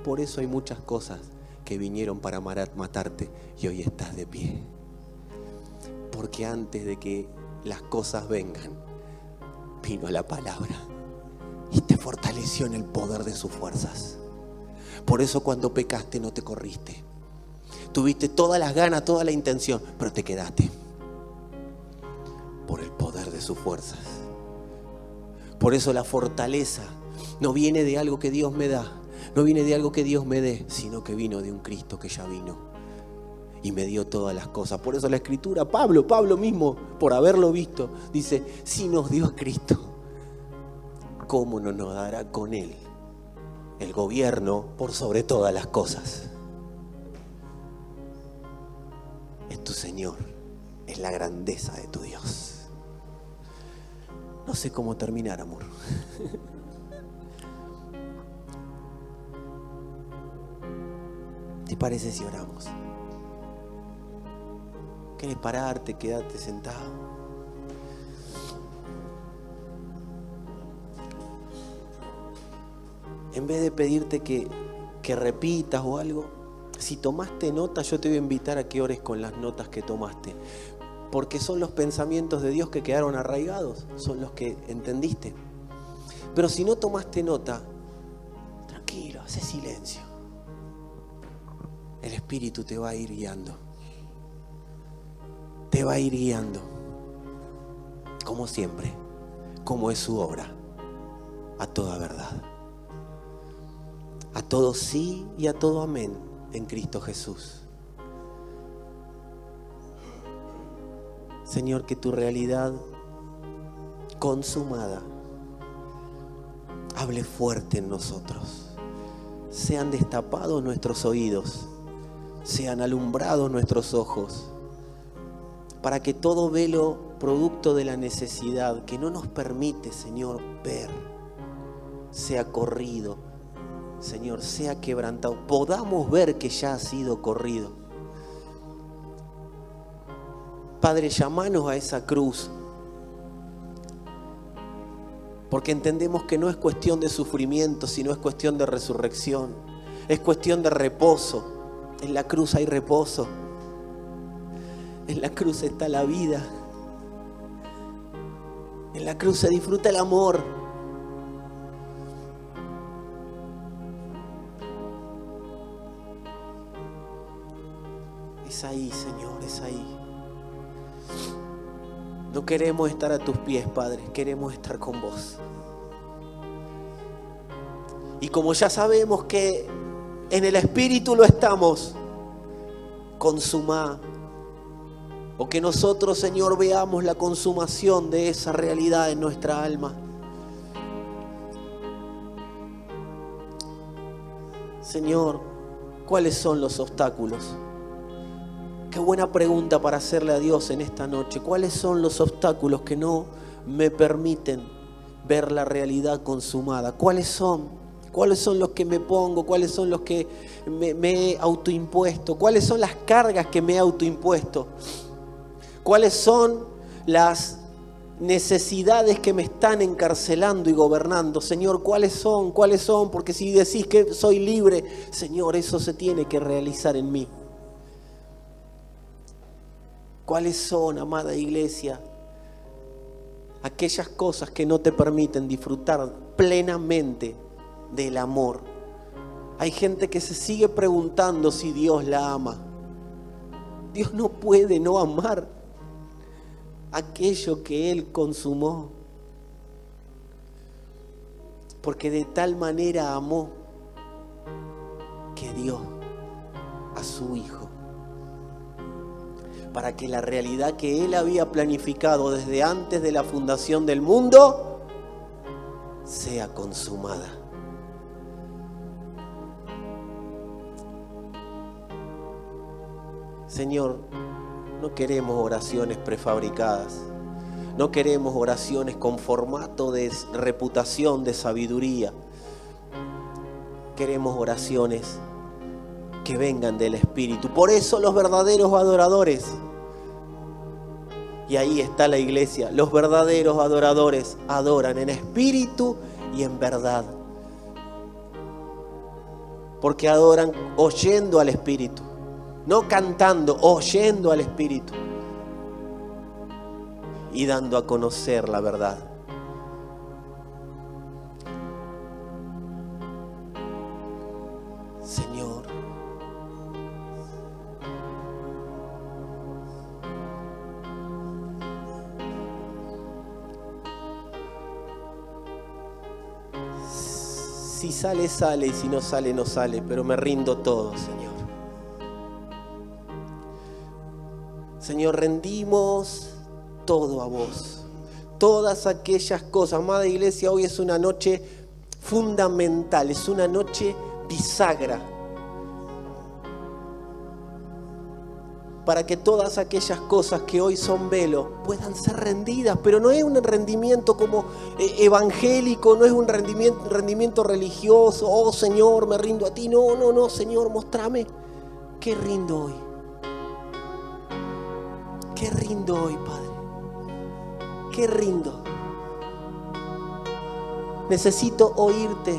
Por eso hay muchas cosas que vinieron para matarte y hoy estás de pie. Porque antes de que las cosas vengan, vino la palabra y te fortaleció en el poder de sus fuerzas. Por eso cuando pecaste no te corriste. Tuviste todas las ganas, toda la intención, pero te quedaste. Por el poder de sus fuerzas. Por eso la fortaleza no viene de algo que Dios me da, no viene de algo que Dios me dé, sino que vino de un Cristo que ya vino y me dio todas las cosas. Por eso la Escritura, Pablo mismo, por haberlo visto, dice, si nos dio a Cristo, ¿cómo no nos dará con Él el gobierno por sobre todas las cosas? Es tu Señor, es la grandeza de tu Dios. No sé cómo terminar, amor. ¿Te parece si oramos? ¿Querés pararte, quedarte sentado? En vez de pedirte que repitas o algo, si tomaste nota, yo te voy a invitar a que ores con las notas que tomaste. Porque son los pensamientos de Dios que quedaron arraigados, son los que entendiste. Pero si no tomaste nota, tranquilo, hace silencio. El Espíritu te va a ir guiando. Te va a ir guiando. Como siempre, como es su obra, a toda verdad. A todo sí y a todo amén en Cristo Jesús. Señor, que tu realidad consumada hable fuerte en nosotros. Sean destapados nuestros oídos, sean alumbrados nuestros ojos, para que todo velo producto de la necesidad que no nos permite, Señor, ver, sea corrido, Señor, sea quebrantado. Podamos ver que ya ha sido corrido. Padre, llamanos a esa cruz, porque entendemos que no es cuestión de sufrimiento, sino es cuestión de resurrección, es cuestión de reposo. En la cruz hay reposo, en la cruz está la vida, en la cruz se disfruta el amor. Es ahí, Señor, es ahí. No queremos estar a tus pies, Padre, queremos estar con vos. Y como ya sabemos que en el Espíritu lo estamos, consumá. O que nosotros, Señor, veamos la consumación de esa realidad en nuestra alma. Señor, ¿cuáles son los obstáculos? Qué buena pregunta para hacerle a Dios en esta noche. ¿Cuáles son los obstáculos que no me permiten ver la realidad consumada? ¿Cuáles son? ¿Cuáles son los que me pongo? ¿Cuáles son los que me he autoimpuesto? ¿Cuáles son las cargas que me he autoimpuesto? ¿Cuáles son las necesidades que me están encarcelando y gobernando? Señor, ¿cuáles son? ¿Cuáles son? Porque si decís que soy libre, Señor, eso se tiene que realizar en mí. ¿Cuáles son, amada iglesia, aquellas cosas que no te permiten disfrutar plenamente del amor? Hay gente que se sigue preguntando si Dios la ama. Dios no puede no amar aquello que Él consumó, porque de tal manera amó que dio a su Hijo. para que la realidad que Él había planificado desde antes de la fundación del mundo sea consumada. Señor, no queremos oraciones prefabricadas. No queremos oraciones con formato de reputación, de sabiduría. Queremos oraciones que vengan del Espíritu. Por eso los verdaderos adoradores, y ahí está la iglesia, los verdaderos adoradores adoran en espíritu y en verdad. Porque adoran oyendo al Espíritu, no cantando, oyendo al Espíritu y dando a conocer la verdad. Señor, si sale, sale, y si no sale, no sale, pero me rindo todo, Señor. Señor, rendimos todo a vos. Todas aquellas cosas. Amada iglesia, hoy es una noche fundamental, es una noche bisagra. Para que todas aquellas cosas que hoy son velo puedan ser rendidas. Pero no es un rendimiento como evangélico, no es un rendimiento religioso. Oh Señor, me rindo a ti. No, no, no, Señor, mostrame qué rindo hoy. Qué rindo hoy, Padre. Qué rindo. Necesito oírte.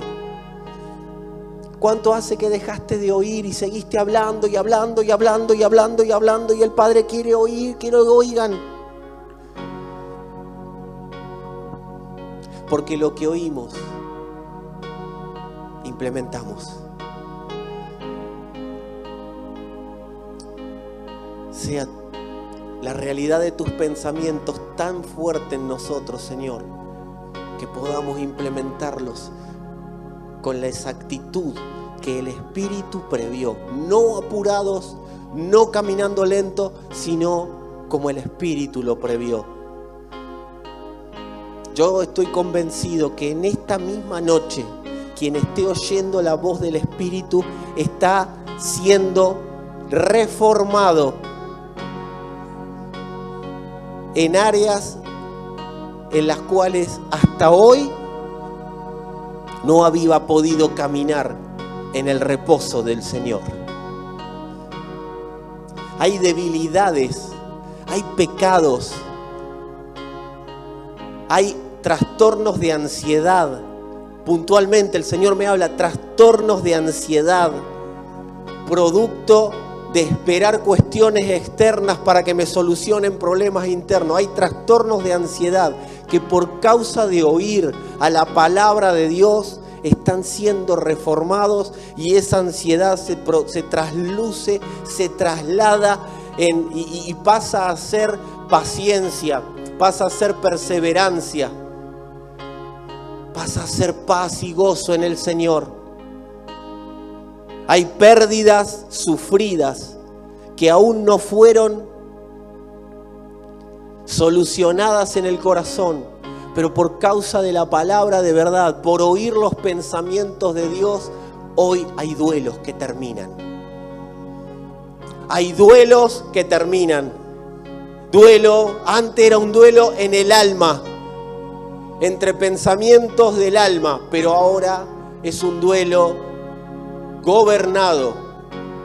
¿Cuánto hace que dejaste de oír y seguiste hablando y hablando y hablando y hablando y hablando? Y el Padre quiere oír, quiere que oigan. Porque lo que oímos, implementamos. Sea la realidad de tus pensamientos tan fuerte en nosotros, Señor, que podamos implementarlos con la exactitud que el Espíritu previó. No apurados, no caminando lento, sino como el Espíritu lo previó. Yo estoy convencido que en esta misma noche, quien esté oyendo la voz del Espíritu está siendo reformado en áreas en las cuales hasta hoy no había podido caminar en el reposo del Señor. Hay debilidades, hay pecados, hay trastornos de ansiedad. Puntualmente el Señor me habla, trastornos de ansiedad, producto de esperar cuestiones externas para que me solucionen problemas internos. Hay trastornos de ansiedad que por causa de oír a la palabra de Dios están siendo reformados, y esa ansiedad se trasluce, se traslada y pasa a ser paciencia, pasa a ser perseverancia, pasa a ser paz y gozo en el Señor. Hay pérdidas sufridas que aún no fueron solucionadas en el corazón, pero por causa de la palabra de verdad, por oír los pensamientos de Dios, hoy hay duelos que terminan. Hay duelos que terminan. Duelo, antes era un duelo en el alma, entre pensamientos del alma, pero ahora es un duelo gobernado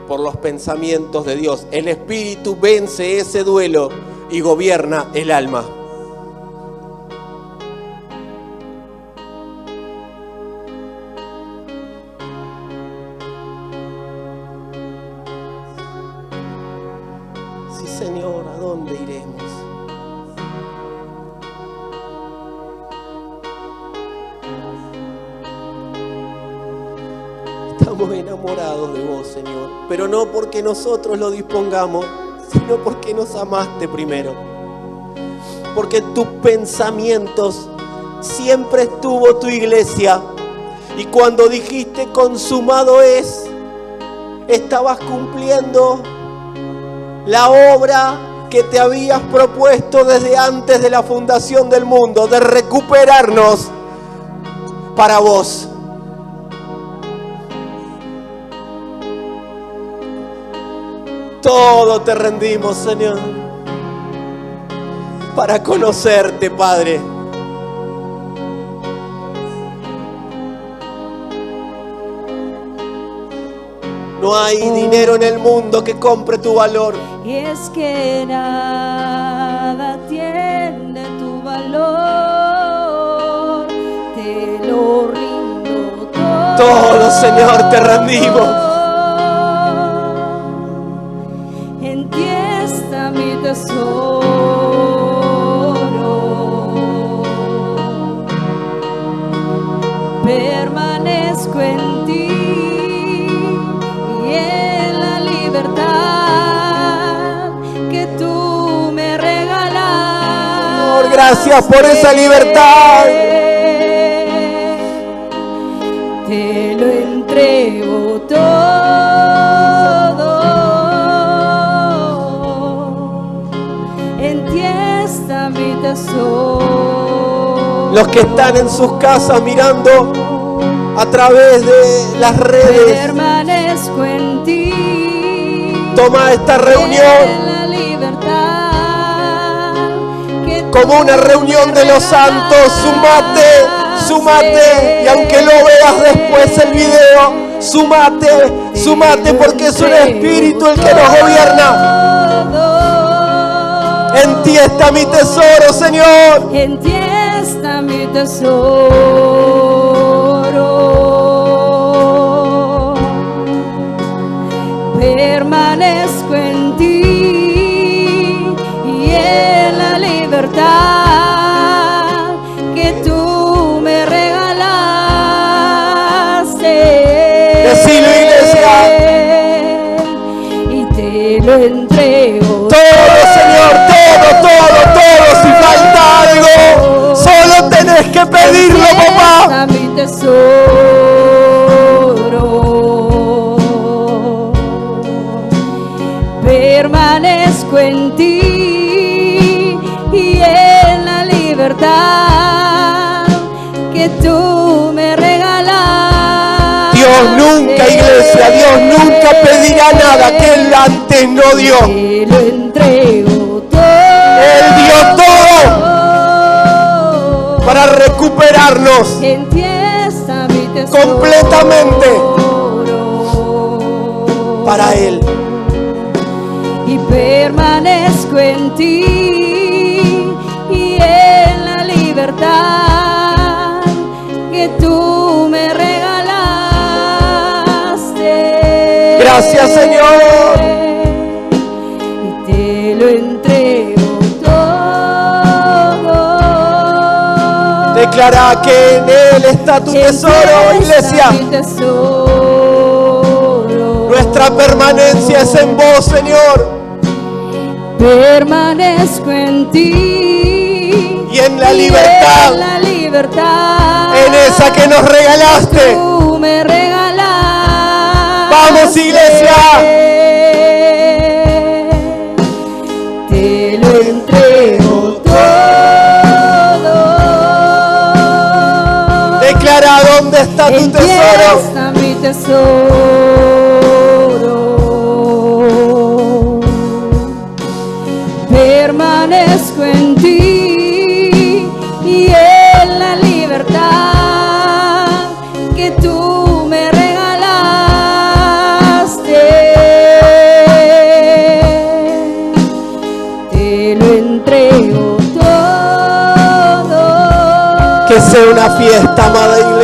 por los pensamientos de Dios. El Espíritu vence ese duelo y gobierna el alma. Sí, Señor, ¿a dónde iremos? Estamos enamorados de vos, Señor, pero no porque nosotros lo dispongamos, sino porque nos amaste primero. Porque tus pensamientos siempre estuvo tu iglesia, y cuando dijiste consumado es, estabas cumpliendo la obra que te habías propuesto desde antes de la fundación del mundo, de recuperarnos para vos. Todo te rendimos, Señor, para conocerte, Padre. No hay dinero en el mundo que compre tu valor. Y es que nada tiene tu valor. Te lo rindo todo. Todo, Señor, te rendimos. En ti está mi tesoro. Permanezco en ti. Gracias por esa libertad. Te lo entrego todo. En ti está mi tesoro. Los que están en sus casas mirando a través de las redes, permanezco en ti. Toma esta reunión como una reunión de los santos. Sumate, y aunque lo veas después el video, sumate porque es un espíritu el que nos gobierna. En ti está mi tesoro, Señor. En ti está mi tesoro. Permanezco en ti. Que tú me regalaste. Decilo, iglesia. Y te lo entrego. Todo, Señor, todo. Si falta algo, solo tenés que pedirlo, papá. Mi tesoro. Permanezco en ti. Que tú me regalaste. Dios nunca, iglesia, Dios nunca pedirá nada que Él antes no dio. Te lo entrego todo. Él dio todo para recuperarnos En ti está mi tesoro. Completamente para Él. Y permanezco en ti. Que tú me regalaste. Gracias, Señor. Y te lo entrego todo. Declara que en Él está tu tesoro, iglesia. Nuestra permanencia es en vos, Señor. Permanezco en ti. Y en la libertad, en esa que nos regalaste. Tú me regalaste. Vamos, iglesia. Te lo entrego todo. Declara dónde está tu tesoro. Está mi tesoro. Permanezco en ti. Que sea una fiesta, amada iglesia.